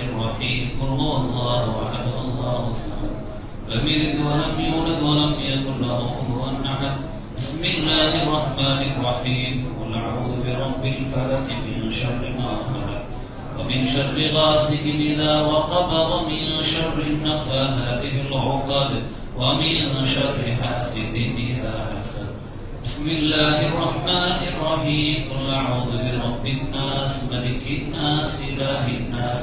الرحيم قل هو الله أحد الله الصمد لم يلد ولم يولد ولم يكن له كفوا أحد بسم الله الرحمن الرحيم قل أعوذ برب الفلق من شر ما خلق ومن شر غاسق إذا وقب ومن شر النفاثات في العقد ومن شر حاسد إذا حسد بسم الله الرحمن الرحيم قل أعوذ برب الناس ملك الناس إله الناس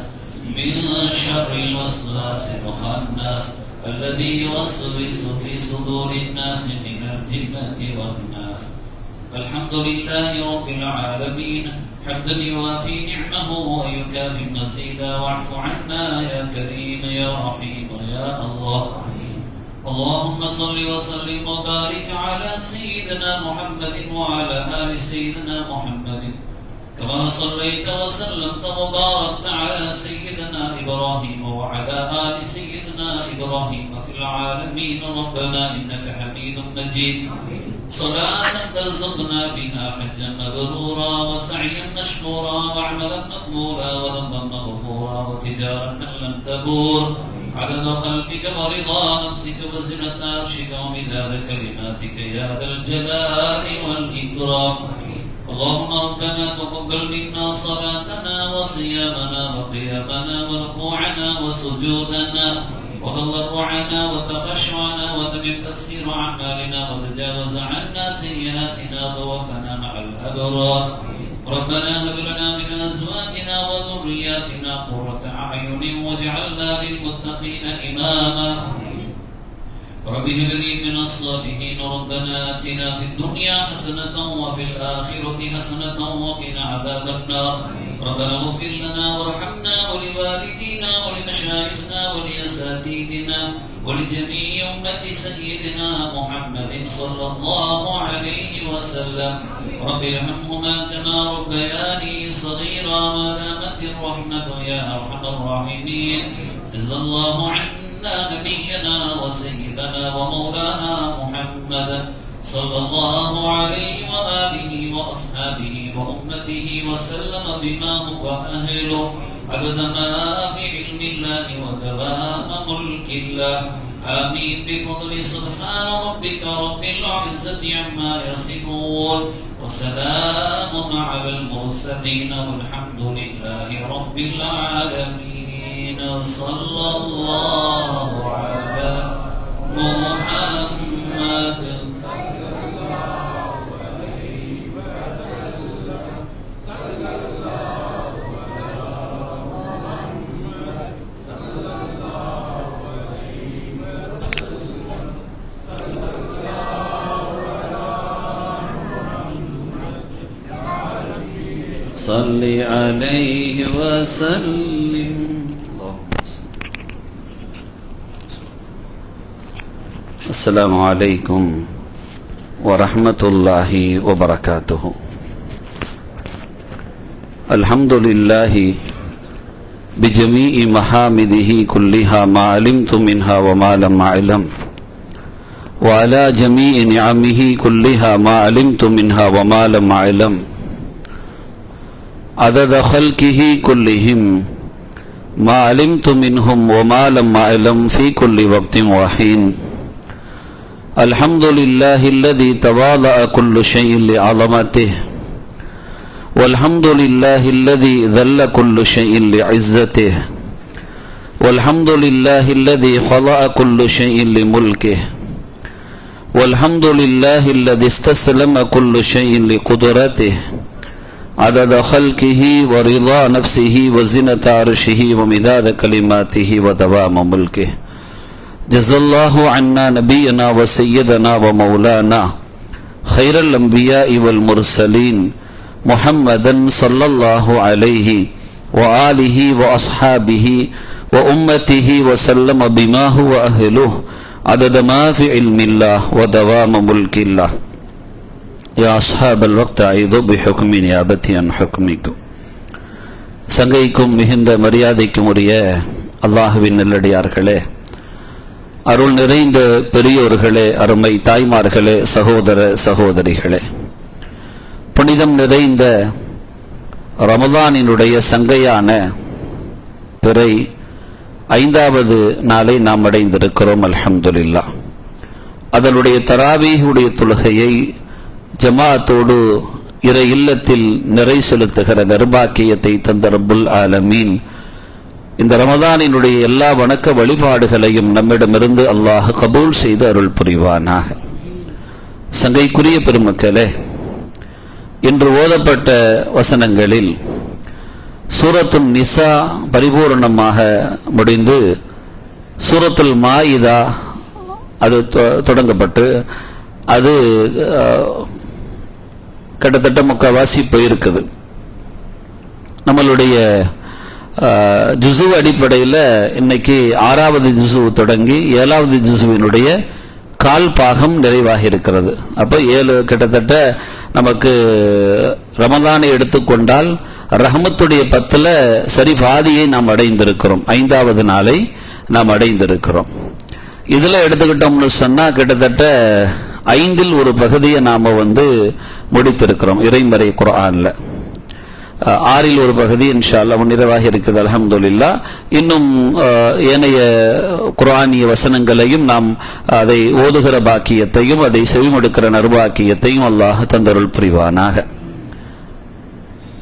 من شر الوسواس الخناس الذي يوسوس في صدور الناس من الجنة والناس الحمد لله رب العالمين حمدا يوافي نعمه ويكافي مزيدا واعف عنا يا كريم يا رحيم يا الله اللهم صل وسلم وبارك على سيدنا محمد وعلى آل سيدنا محمد كما صليت وسلمت وباركت على سيدنا إبراهيم وعلى آل سيدنا إبراهيم في العالمين ربنا إنك حميد مجيد صلاة ترزقنا بها حجا مبرورا وسعيا مشكورا وعملا مقبولا وذنبا مغفورا وتجارة لن تبور عدد خلقك ورضا نفسك وزنة عرشك ومداد كلماتك يا ذا الجلال والإكرام اللهم ربنا تقبل منا صلاتنا وصيامنا وقيامنا وركوعنا وسجودنا وتضرعنا وتخشعنا وتمم تكسير أعمالنا وتجاوز عنا سيئاتنا وتوفنا مع الأبرار ربنا هب لنا من أزواجنا وذرياتنا قرة أعين واجعلنا للمتقين إماما رب هب لي من الصالحين ربنا آتنا في الدنيا حسنة وفي الآخرة حسنة وقنا عذاب النار ربنا اغفر لنا وارحمنا ولوالدينا ولمشايخنا ولأساتذتنا ولجميع أمة سيدنا محمد صلى الله عليه وسلم رب ارحمهما كما ربياني صغيرا ما دامت الرحمة يا أرحم الراحمين جزا الله عنا نبينا وسيدنا ومولانا محمد صلى الله عليه وآله وأصحابه وأمته وسلم بما هو أهله عدد ما في علم الله ودوام ملك الله آمين بفضل سبحان ربك رب العزة عما يصفون وسلام على المرسلين والحمد لله رب العالمين صلى الله على محمد صل عليه وسلم السلام عليكم ورحمة الله وبركاته الحمد لله بجميع محامده كلها ما علمت منها وما لم أعلم وعلى جميع نعمه كلها ما علمت منها وما لم أعلم عدد خلقه كلهم ما علمت منهم وما لم أعلم في كل وقت وحين الحمد لله الذي تواضع كل شيء لعظمته والحمد لله الذي ذل كل شيء لعزته والحمد لله الذي خلق كل شيء لملكه والحمد لله الذي استسلم كل شيء لقدرته عدد خلقه ورضا نفسه وزنة عرشه ومداد كلماته ودوام ملكه جزا الله عنا نبينا وسيدنا ومولانا خير الأنبياء والمرسلين محمدا صلى الله عليه وآله وأصحابه وأمته وسلم بما هو أهله عدد ما في علم الله ودوام ملك الله يا أصحاب الوقت أعيذوا بحكم نيابتي عن حكمكم சங்கைக்கும் மிகுந்த மரியாதைக்கும் உரிய அல்லாஹ்வின் நல்லடியார்களே, அருள் நிறைந்த பெரியோர்களே, அருமை தாய்மார்களே, சகோதர சகோதரிகளே, புனிதம் நிறைந்த ரமதானினுடைய சங்கையான பிறை 5வது நாளை நாம் அடைந்திருக்கிறோம். அல்ஹம்துலில்லாஹ். அதனுடைய தராவீஹுடைய தொழுகையை ஜமாஅத்தோடு இறை இல்லத்தில் நிறை செலுத்துகிற நிர்பாக்கியத்தை தந்த ரப்புல் ஆலமீன் இந்த ரமதானினுடைய எல்லா வணக்க வழிபாடுகளையும் நம்மிடமிருந்து அல்லாஹ் கபூல் செய்து அருள் புரிவானாக. சங்கைக்குரிய பெருமக்களே, இன்று ஓதப்பட்ட வசனங்களில் சூரத்துல் நிசா பரிபூர்ணமாக முடிந்து சூரத்துல் மாயிதா அது தொடங்கப்பட்டு அது கிட்டத்தட்ட முக்கால்வாசி போயிருக்குது. நம்மளுடைய ஜுசு அடிப்படையில் இன்னைக்கு 6வது ஜுசு தொடங்கி 7வது ஜுசுவினுடைய கால் பாகம் நிறைவாகி இருக்கிறது. அப்போ 7 கிட்டத்தட்ட நமக்கு ரமதானை எடுத்துக்கொண்டால் ரஹமத்துடைய 10ல் சரி பாதியை நாம் அடைந்திருக்கிறோம். 5வது நாளை நாம் அடைந்திருக்கிறோம். இதில் எடுத்துக்கிட்டோம்னு சொன்னால் கிட்டத்தட்ட 5ல் ஒரு பகுதியை நாம் முடித்திருக்கிறோம். இறைமறை குர்ஆன்ல 6ல் ஒரு பகுதி இன்ஷா அல்லாஹ் நிறைவாக இருக்குது. அல்ஹம்துலில்லாஹ். இன்னும் ஏனைய குர்ஆனிய வசனங்களையும் நாம் அதை ஓதுகிற பாக்கியத்தையும் அதை செவிமடுக்கிற நர்பாக்கியத்தையும் அல்லாஹ் தந்தருள் புரிவானாக.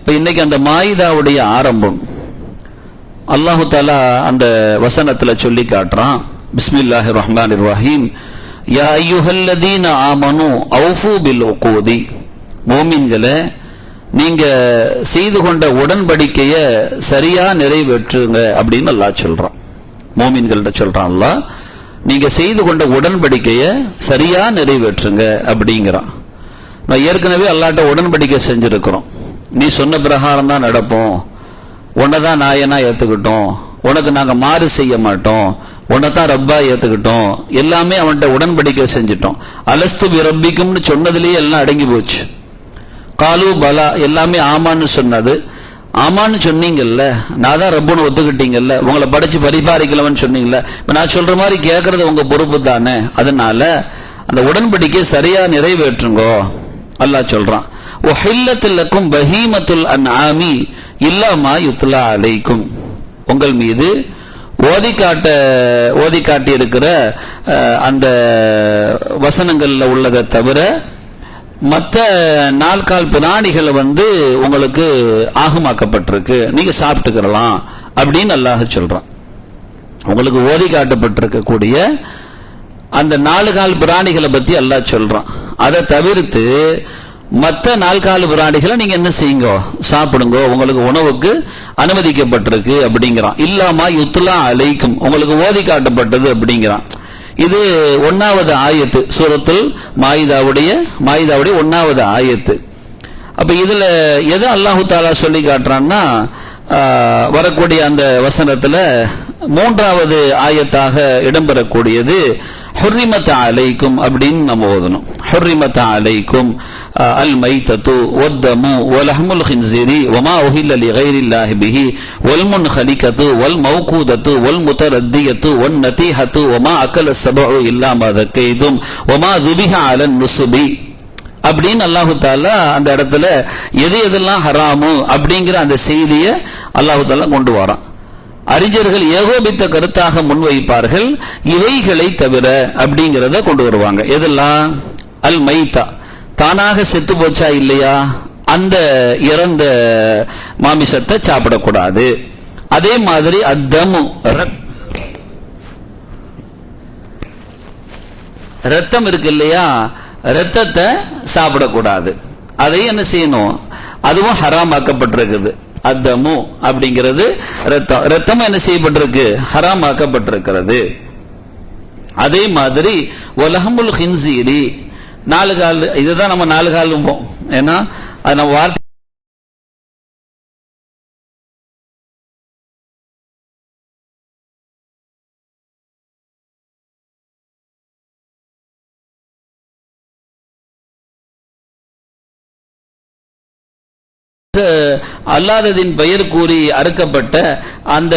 இப்போ இன்னைக்கு அந்த மாயிதாவுடைய ஆரம்பம் அல்லாஹு தஆலா அந்த வசனத்தில் சொல்லி காட்டுறான். பிஸ்மில்லாஹிர் ரஹ்மானிர் ரஹீம். யா அய்யுஹல்லதீன ஆமனு அவ்ஃபு பில் உகூதி. மோமின்களே, நீங்க செய்து கொண்ட உடன்படிக்கையை சரியா நிறைவேற்றுங்க அப்படின்னு அல்லாஹ் சொல்றான். மோமின்கள்ட்ட சொல்றான் அல்லாஹ், நீங்க செய்து கொண்ட உடன்படிக்கையை சரியா நிறைவேற்றுங்க அப்படிங்கிறான். நான் ஏற்கனவே அல்லாஹ்ட்ட உடன்படிக்கை செஞ்சிருக்கிறோம். நீ சொன்ன பிரகாரம் தான் நடப்போம், உன்னைதான் நாயனா ஏத்துக்கிட்டோம், உனக்கு நாங்க மாறு செய்ய மாட்டோம், உன்னைத்தான் ரப்பா ஏத்துக்கிட்டோம், எல்லாமே அவன்கிட்ட உடன்படிக்கை செஞ்சிட்டோம். அலஸ்து பி ரப்பிக்கும்னு சொன்னதுலேயே எல்லாம் அடங்கி போச்சு. காலு பலா எல்லாமே ஆமான்னு சொன்னது. ஆமான்னு சொன்னீங்கல்ல, நான் தான் ரப்புன்னு ஒத்துக்கிட்டீங்கல்ல, உங்களை படிச்சு பரிபாரிக்கலவன்னு சொன்னீங்கல்ல, இப்போ நான் சொல்ற மாதிரி கேட்கறது உங்க பொறுப்பு தானே, அதனால அந்த உடன்படிக்கை சரியா நிறைவேற்றுங்கோ அல்லாஹ் சொல்றான். உஹில்லத் லக்கும் பஹீமத்துல் அன்ஆமி இல்லா மா யுத்லா அலைக்கும். உங்கள் மீது ஓதி காட்டி இருக்கிற அந்த வசனங்கள்ல உள்ளதை தவிர மற்ற நால்கால் பிராணிகளை உங்களுக்கு ஆகமாக்கப்பட்டிருக்கு, நீங்க சாப்பிட்டுக்கலாம் அப்படின்னு அல்லாஹ் சொல்றான். உங்களுக்கு ஓதி காட்டப்பட்டிருக்கக்கூடிய அந்த 4 கால் பிராணிகளை பத்தி அல்லாஹ் சொல்றான். அதை தவிர்த்து மற்ற 4 கால் பிராணிகளை நீங்க என்ன செய்யுங்க, சாப்பிடுங்க, உங்களுக்கு உணவுக்கு அனுமதிக்கப்பட்டிருக்கு அப்படிங்கிறான். இல்லாமா யுத்லா அலைக்கும், உங்களுக்கு ஓதி காட்டப்பட்டது அப்படிங்கிறான். இது 1வது ஆயத்து, சூரத்துல் மாயிதாவுடைய 1வது ஆயத்து. அப்ப இதுல எது அல்லாஹு தாலா சொல்லி காட்டுறான்னா, வரக்கூடிய அந்த வசனத்துல 3வது ஆயத்தாக இடம்பெறக்கூடியது ஹுர்ரிமத் அலைக்கும் அப்படின்னு நம்ம ஓதணும். ஹுர்ரிமத் அலைக்கும் அல் மைத்தத்து வத்தமு வலஹமுல் ஹின்ஸிரி வமா உஹில்ல லிகைரில்லாஹி பிஹி வல் முன்ஹலிகத்து வல் மௌகூதத்து வல் முத்தரத்தியத்து வன் நதீஹத்து வமா அக்கல ஸபஉ இல்லா மா தக்கைதும் வமா ذبح على النصب அப்படின்னு அல்லாஹு தாலா அந்த இடத்துல எது எதெல்லாம் ஹராமு அப்படிங்கிற அந்த செய்தியை அல்லாஹு தாலா கொண்டு வரான். அறிஞர்கள் ஏகோபித்த கருத்தாக முன்வைப்பார்கள், இவைகளை தவிர அப்படிங்கிறத கொண்டு வருவாங்க. எதெல்லாம்? அல் மைத்தா, தானாக செத்து போச்சா இல்லையா அந்த இறந்த மாமிசத்தை சாப்பிடக்கூடாது. அதே மாதிரி அத்தமு, ரத்தம் இருக்கு இல்லையா, ரத்தத்தை சாப்பிடக்கூடாது. அதையும் என்ன செய்யணும், அதுவும் ஹராம் ஆக்கப்பட்டிருக்குது. அத்தமு அப்படிங்கிறது ரத்தம், ரத்தம் என்ன செய்யப்பட்டிருக்கு, ஹராம் ஆக்கப்பட்டிருக்கிறது. அதே மாதிரி வலஹமுல் ஹின்ஸீரி, 4 கால், இதுதான் நம்ம 4 கால், ஏன்னா அது நம்ம வார்த்தை அல்லாததின் பெயர் கூறி அறுக்கப்பட்ட அந்த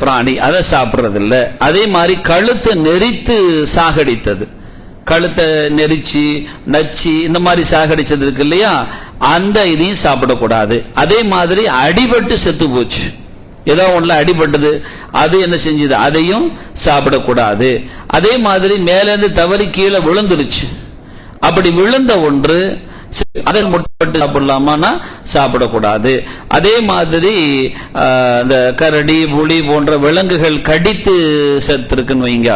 பிராணி, அதை சாப்பிட்றதில்ல. அதே மாதிரி கழுத்தை நெரித்து சாகடித்தது, கழுத்தை நெரிச்சு நச்சு இந்த மாதிரி சாகடிச்சது இருக்கு இல்லையா, அந்த இதையும் சாப்பிடக்கூடாது. அதே மாதிரி அடிபட்டு செத்து போச்சு, ஏதோ ஒண்ணுல அடிபட்டது, அது என்ன செஞ்சது, அதையும் சாப்பிடக்கூடாது. அதே மாதிரி மேலேருந்து தவறி கீழே விழுந்துருச்சு, அப்படி விழுந்த ஒன்று அதை முட்டைப்பட்டு சாப்பிடலாமான்னா சாப்பிடக்கூடாது. அதே மாதிரி இந்த கரடி, புலி போன்ற விலங்குகள் கடித்து செத்துருக்குன்னு வைங்க,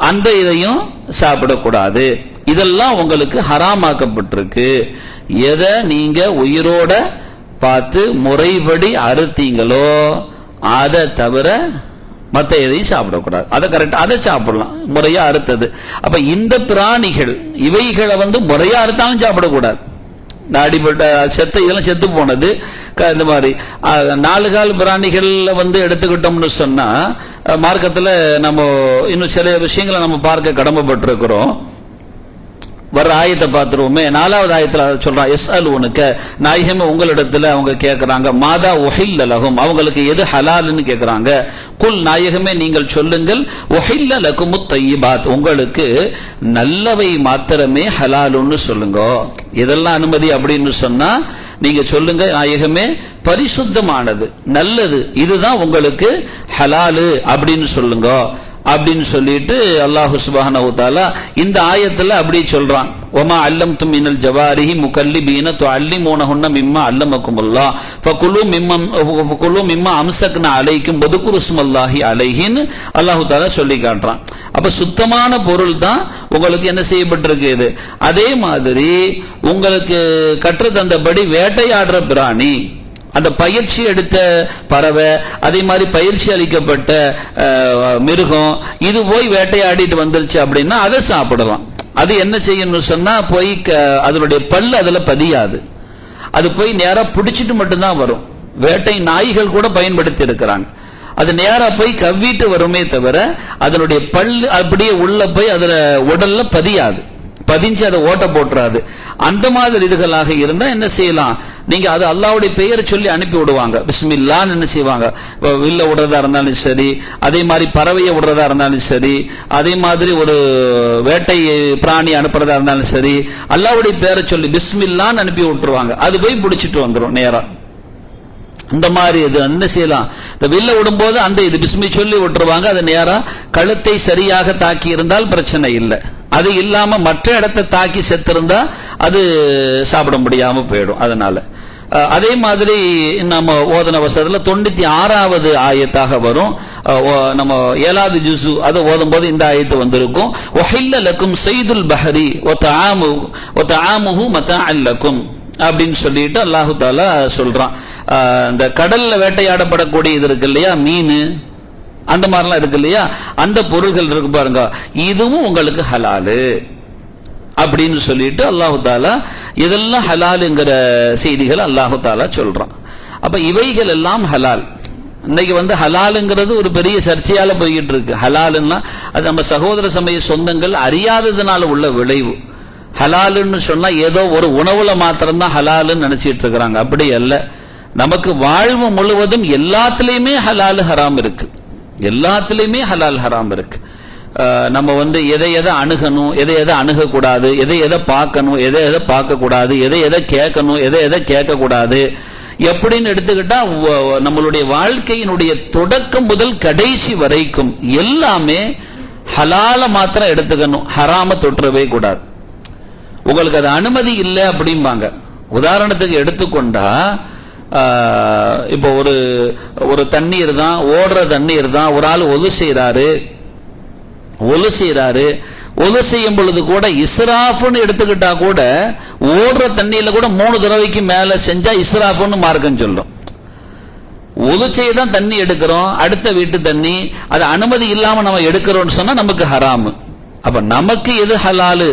அந்த இதையும் சாப்பிடக்கூடாது. இதெல்லாம் உங்களுக்கு ஹராமாக்கப்பட்டிருக்கு. எதை நீங்க உயிரோட பார்த்து முறைப்படி அறுத்தீங்களோ அதை தவிர மற்ற எதையும் சாப்பிடக்கூடாது. அதை கரெக்டா அதை சாப்பிடலாம், முறையா அறுத்தது. அப்ப இந்த பிராணிகள் இவைகளை முறையா அறுத்தாலும் சாப்பிடக்கூடாது. அடிப்பட்ட செத்து இதெல்லாம் செத்து போனது, இந்த மாதிரி 4 கால் பிராணிகள் எடுத்துக்கிட்டோம்னு சொன்னா மார்க்கத்தில் நம்ம இன்னும் சில விஷயங்களை நம்ம பார்க்க கடமைப்பட்டிருக்கிறோம். வர்ற ஆயத்தை பார்த்துருவோமே. 4வது ஆயத்தில் சொல்றான், யஸ்அலூனக, நாயகமே உங்களிடத்துல அவங்க கேட்கறாங்க, மாதா உஹில்ல லஹும், அவங்களுக்கு எது ஹலால்னு கேட்கறாங்க. குல், நாயகமே நீங்கள் சொல்லுங்கள், உஹில்ல லகுமுத் தய்யிபாத், உங்களுக்கு நல்லவை மாத்திரமே ஹலாலுன்னு சொல்லுங்க. இதெல்லாம் அனுமதி அப்படின்னு சொன்னா நீங்க சொல்லுங்க, நாயகமே பரிசுத்தமானது நல்லது இதுதான் உங்களுக்கு ஹலாலு அப்படின்னு சொல்லுங்க அப்படின்னு சொல்லிட்டு அல்லாஹ் சுப்ஹானஹு வ தஆலா இந்த ஆயத்துல அப்படி சொல்றான், வமா அல்லம்தும் மினல் ஜவாரிஹி முகல்லிபீன துஅல்லிமூனஹுன்ன மிம்மா அல்லமக்குமுல்லாஹ் ஃபகுலு மிம்மா அம்சக்னா அலைக்கும் வதுகுரு ஸ்மல்லாஹி அலைஹின்னு அல்லாஹ் தஆலா சொல்லி காட்டுறான். அப்ப சுத்தமான பொருள் தான் உங்களுக்கு என்ன செய்யப்பட்டிருக்கு இது. அதே மாதிரி உங்களுக்கு கற்று தந்தபடி வேட்டையாடுற பிராணி, அந்த பயிற்சி எடுத்த பறவை, அதே மாதிரி பயிற்சி அளிக்கப்பட்ட மிருகம், இது போய் வேட்டையாடிட்டு வந்துருச்சு அப்படின்னா அதை சாப்பிடலாம். அது என்ன செய்யணும்னு சொன்னா போய் அதனுடைய பல்லு அதுல பதியாது, அது போய் நேரா பிடிச்சிட்டு மட்டும்தான் வரும். வேட்டை நாய்கள் கூட பயன்படுத்தி இருக்கிறாங்க. அது நேரா போய் கவ்விட்டு வருமே தவிர அதனுடைய பல்லு அப்படியே உள்ள போய் அதுல உடல்ல பதியாது, பதிஞ்சு அதை ஓட்ட போட்டுறாது. அந்த மாதிரி இதுகளாக இருந்தா என்ன செய்யலாம், நீங்க அது அல்லாஹ்வுடைய பெயரை சொல்லி அனுப்பி விடுவாங்க, பிஸ்மில்லான்னு என்ன செய்வாங்க, வில்ல விடுறதா இருந்தாலும் சரி, அதே மாதிரி பறவையை விடுறதா இருந்தாலும் சரி, அதே மாதிரி ஒரு வேட்டை பிராணி அனுப்புறதா இருந்தாலும் சரி, அல்லாஹ்வுடைய பெயரை சொல்லி பிஸ்மில்லான்னு அனுப்பி விட்டுருவாங்க. அது போய் பிடிச்சிட்டு வந்துடும் நேரா. இந்த மாதிரி இது என்ன செய்யலாம், இந்த வில்ல விடும்போது அந்த இது பிஸ்மி சொல்லி விட்டுருவாங்க, அது நேரா கழுத்தை சரியாக தாக்கி இருந்தால் பிரச்சனை இல்லை. அது இல்லாம மற்ற இடத்தை தாக்கி செத்திருந்தா அது சாப்பிட முடியாம போயிடும். அதனால அதே மாதிரி நம்ம ஓதன வசனத்துல 96வது ஆயத்தாக வரும், நம்ம 7வது ஜுஸு அதை ஓதும் போது இந்த ஆயத்து வந்திருக்கும், வஹில்ல லக்கும் ஸைதுல் பஹரி வ தஆமுஹு மதாஅன் லக்கும் அப்படின்னு சொல்லிட்டு அல்லாஹ் தஆலா சொல்றான். இந்த கடல்ல வேட்டையாடப்படக்கூடிய இது இருக்கு இல்லையா, மீன் அந்த மாதிரிலாம் இருக்கு இல்லையா, அந்த பொருள்கள் இருக்கு பாருங்க, இதுவும் உங்களுக்கு ஹலாலு அப்படின்னு சொல்லிட்டு அல்லாஹு தாலா இதெல்லாம் ஹலாலுங்கிற செய்திகள் அல்லாஹு தாலா சொல்றான். அப்ப இவைகள் எல்லாம் ஹலால். இன்னைக்கு ஹலாலுங்கிறது ஒரு பெரிய சர்ச்சையால போய்கிட்டு இருக்கு. ஹலாலுன்னா அது நம்ம சகோதர சமய சொந்தங்கள் அறியாததுனால உள்ள விளைவு. ஹலாலுன்னு சொன்னா ஏதோ ஒரு உணவுல மாத்திரம்தான் ஹலாலுன்னு நினைச்சிட்டு இருக்கிறாங்க. அப்படி அல்ல, நமக்கு வாழ்வு முழுவதும் எல்லாத்திலையுமே ஹலால் ஹராம் இருக்கு, எல்லாத்திலையுமே ஹலால் ஹராம் இருக்கு. நம்ம எதை எதை அணுகணும், எதை எதை அணுகக்கூடாது, எதை எதை பார்க்கணும், எதை எதை பார்க்க கூடாது, எதை எதை கேட்கணும், எதை எதை கேட்க கூடாது எப்படின்னு எடுத்துக்கிட்டா நம்மளுடைய வாழ்க்கையினுடைய தொடக்கம் முதல் கடைசி வரைக்கும் எல்லாமே ஹலால மாத்திரம் எடுத்துக்கணும், ஹராம தொற்றவே கூடாது. உங்களுக்கு அது அனுமதி இல்லை அப்படிம்பாங்க. உதாரணத்துக்கு எடுத்துக்கொண்டா இப்போ ஒரு தண்ணீர் தான், ஓடுற தண்ணீர் தான், ஒரு ஆள் ஒது செய்யறாரு, ஒது செய்யும் பொழுது கூட இஸ்ராஃப்னு எடுத்துக்கிட்டா கூட ஓடுற தண்ணியில கூட 3 தடவைக்கு மேல செஞ்சா இஸ்ராஃப்னு மார்க்கம் சொல்லும். ஒது செய்ய தான் தண்ணி எடுக்கிறோம், அடுத்த வீட்டு தண்ணி, அது அனுமதி இல்லாம நம்ம எடுக்கிறோம்னு சொன்னா நமக்கு ஹராமு. அப்ப நமக்கு எது ஹலாலு,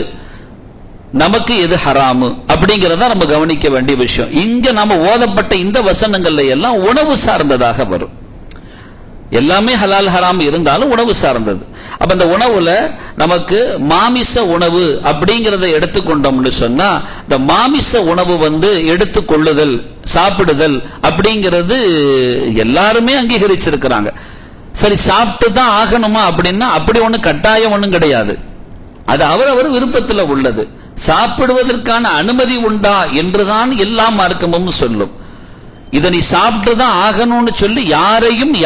நமக்கு எது ஹராமு அப்படிங்கறத நம்ம கவனிக்க வேண்டிய விஷயம். இங்க நம்ம ஓதப்பட்ட இந்த வசனங்கள்ல எல்லாம் உணவு சார்ந்ததாக வரும். எல்லாமே ஹலால் ஹராம் இருந்தாலும் உணவு சார்ந்தது. அப்ப இந்த உணவுல நமக்கு மாமிச உணவு அப்படிங்கறத எடுத்துக்கொண்டோம்னு சொன்னா, இந்த மாமிச உணவு எடுத்துக்கொள்ளுதல், சாப்பிடுதல் அப்படிங்கிறது எல்லாருமே அங்கீகரிச்சிருக்கிறாங்க. சரி, சாப்பிட்டு தான் ஆகணுமா அப்படின்னா அப்படி ஒண்ணு கட்டாயம் ஒண்ணும் கிடையாது. அது அவரவர் விருப்பத்தில் உள்ளது. சாப்பிடுவதற்கான அனுமதி உண்டா என்றுதான் எல்லா மார்க்கமும் சொல்லும். இதை நீ சாப்பிட்டுதான் ஆகணும்னு சொல்லி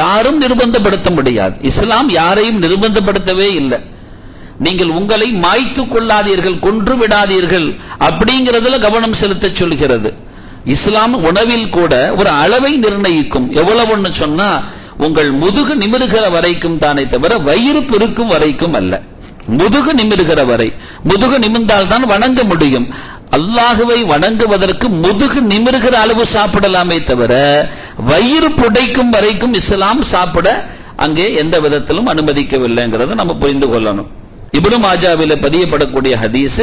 யாரும் நிர்பந்தப்படுத்த முடியாது. இஸ்லாம் யாரையும் நிர்பந்தப்படுத்தவே இல்லை. நீங்கள் உங்களை மாய்த்து கொள்ளாதீர்கள், கொன்று விடாதீர்கள் அப்படிங்கிறதுல கவனம் செலுத்த சொல்கிறது. இஸ்லாம் உணவில் கூட ஒரு அளவை நிர்ணயிக்கும். எவ்வளவுன்னு சொன்னா உங்கள் முதுகு நிமிருகிற வரைக்கும் தானே தவிர வயிறு பெருக்கும் வரைக்கும் அல்ல. முதுகு நிமிருகிற வரை. முதுகு நிமிர்ந்தால் தான் வணங்க முடியும். அல்லாஹுவை வணங்குவதற்கு முதுகு நிமிருகிற அளவு சாப்பிடலாமே தவிர வயிறு புடைக்கும் வரைக்கும் இஸ்லாம் சாப்பிட அங்கே எந்த விதத்திலும் அனுமதிக்கவில்லைங்கிறத நம்ம புரிந்து கொள்ளணும். இப்னு மாஜாவில பதியப்படக்கூடிய ஹதீஸ்,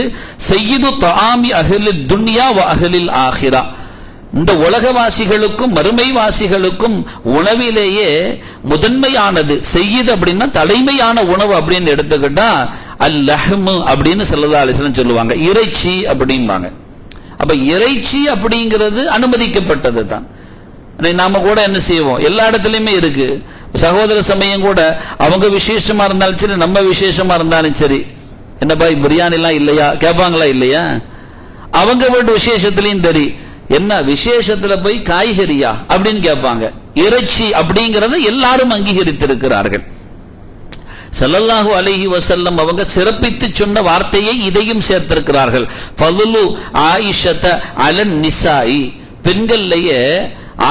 சய்யிது தஆமி அஹ்லில் துன்யா வ அஹ்லில் ஆஹிரா, இந்த உலகவாசிகளுக்கும் மறுமைவாசிகளுக்கும் உணவிலேயே முதன்மையானது செய்யுது அப்படின்னா தலைமையான உணவு அப்படின்னு எடுத்துக்கிட்டா அல்-லஹ்மு அப்படின்னு ஸல்லல்லாஹு அலைஹி வஸல்லம் சொல்லுவாங்க. இறைச்சி அப்படிம்பாங்க. அப்ப இறைச்சி அப்படிங்கிறது அனுமதிக்கப்பட்டது தான். நாம கூட என்ன செய்வோம், எல்லா இடத்துலயுமே இருக்கு. சகோதர சமயம் கூட அவங்க விசேஷமா இருந்தாலும் சரி, நம்ம விசேஷமா இருந்தாலும் சரி, என்னப்பா பிரியாணி எல்லாம் இல்லையா கேட்பாங்களா இல்லையா? அவங்க வீட்டு விசேஷத்திலையும் சரி, என்ன விசேஷத்துல போய் காய்கறியா அப்படின்னு கேட்பாங்க. இறைச்சி அப்படிங்கறத எல்லாரும் அங்கீகரித்திருக்கிறார்கள். ஸல்லல்லாஹு அலைஹி வஸல்லம் அவங்க சிறப்பித்து சொன்ன வார்த்தையை இதையும் சேர்த்திருக்கிறார்கள். ஃபதுலு ஆயிஷத அலன் நிசாஇ, பெண்கள்லயே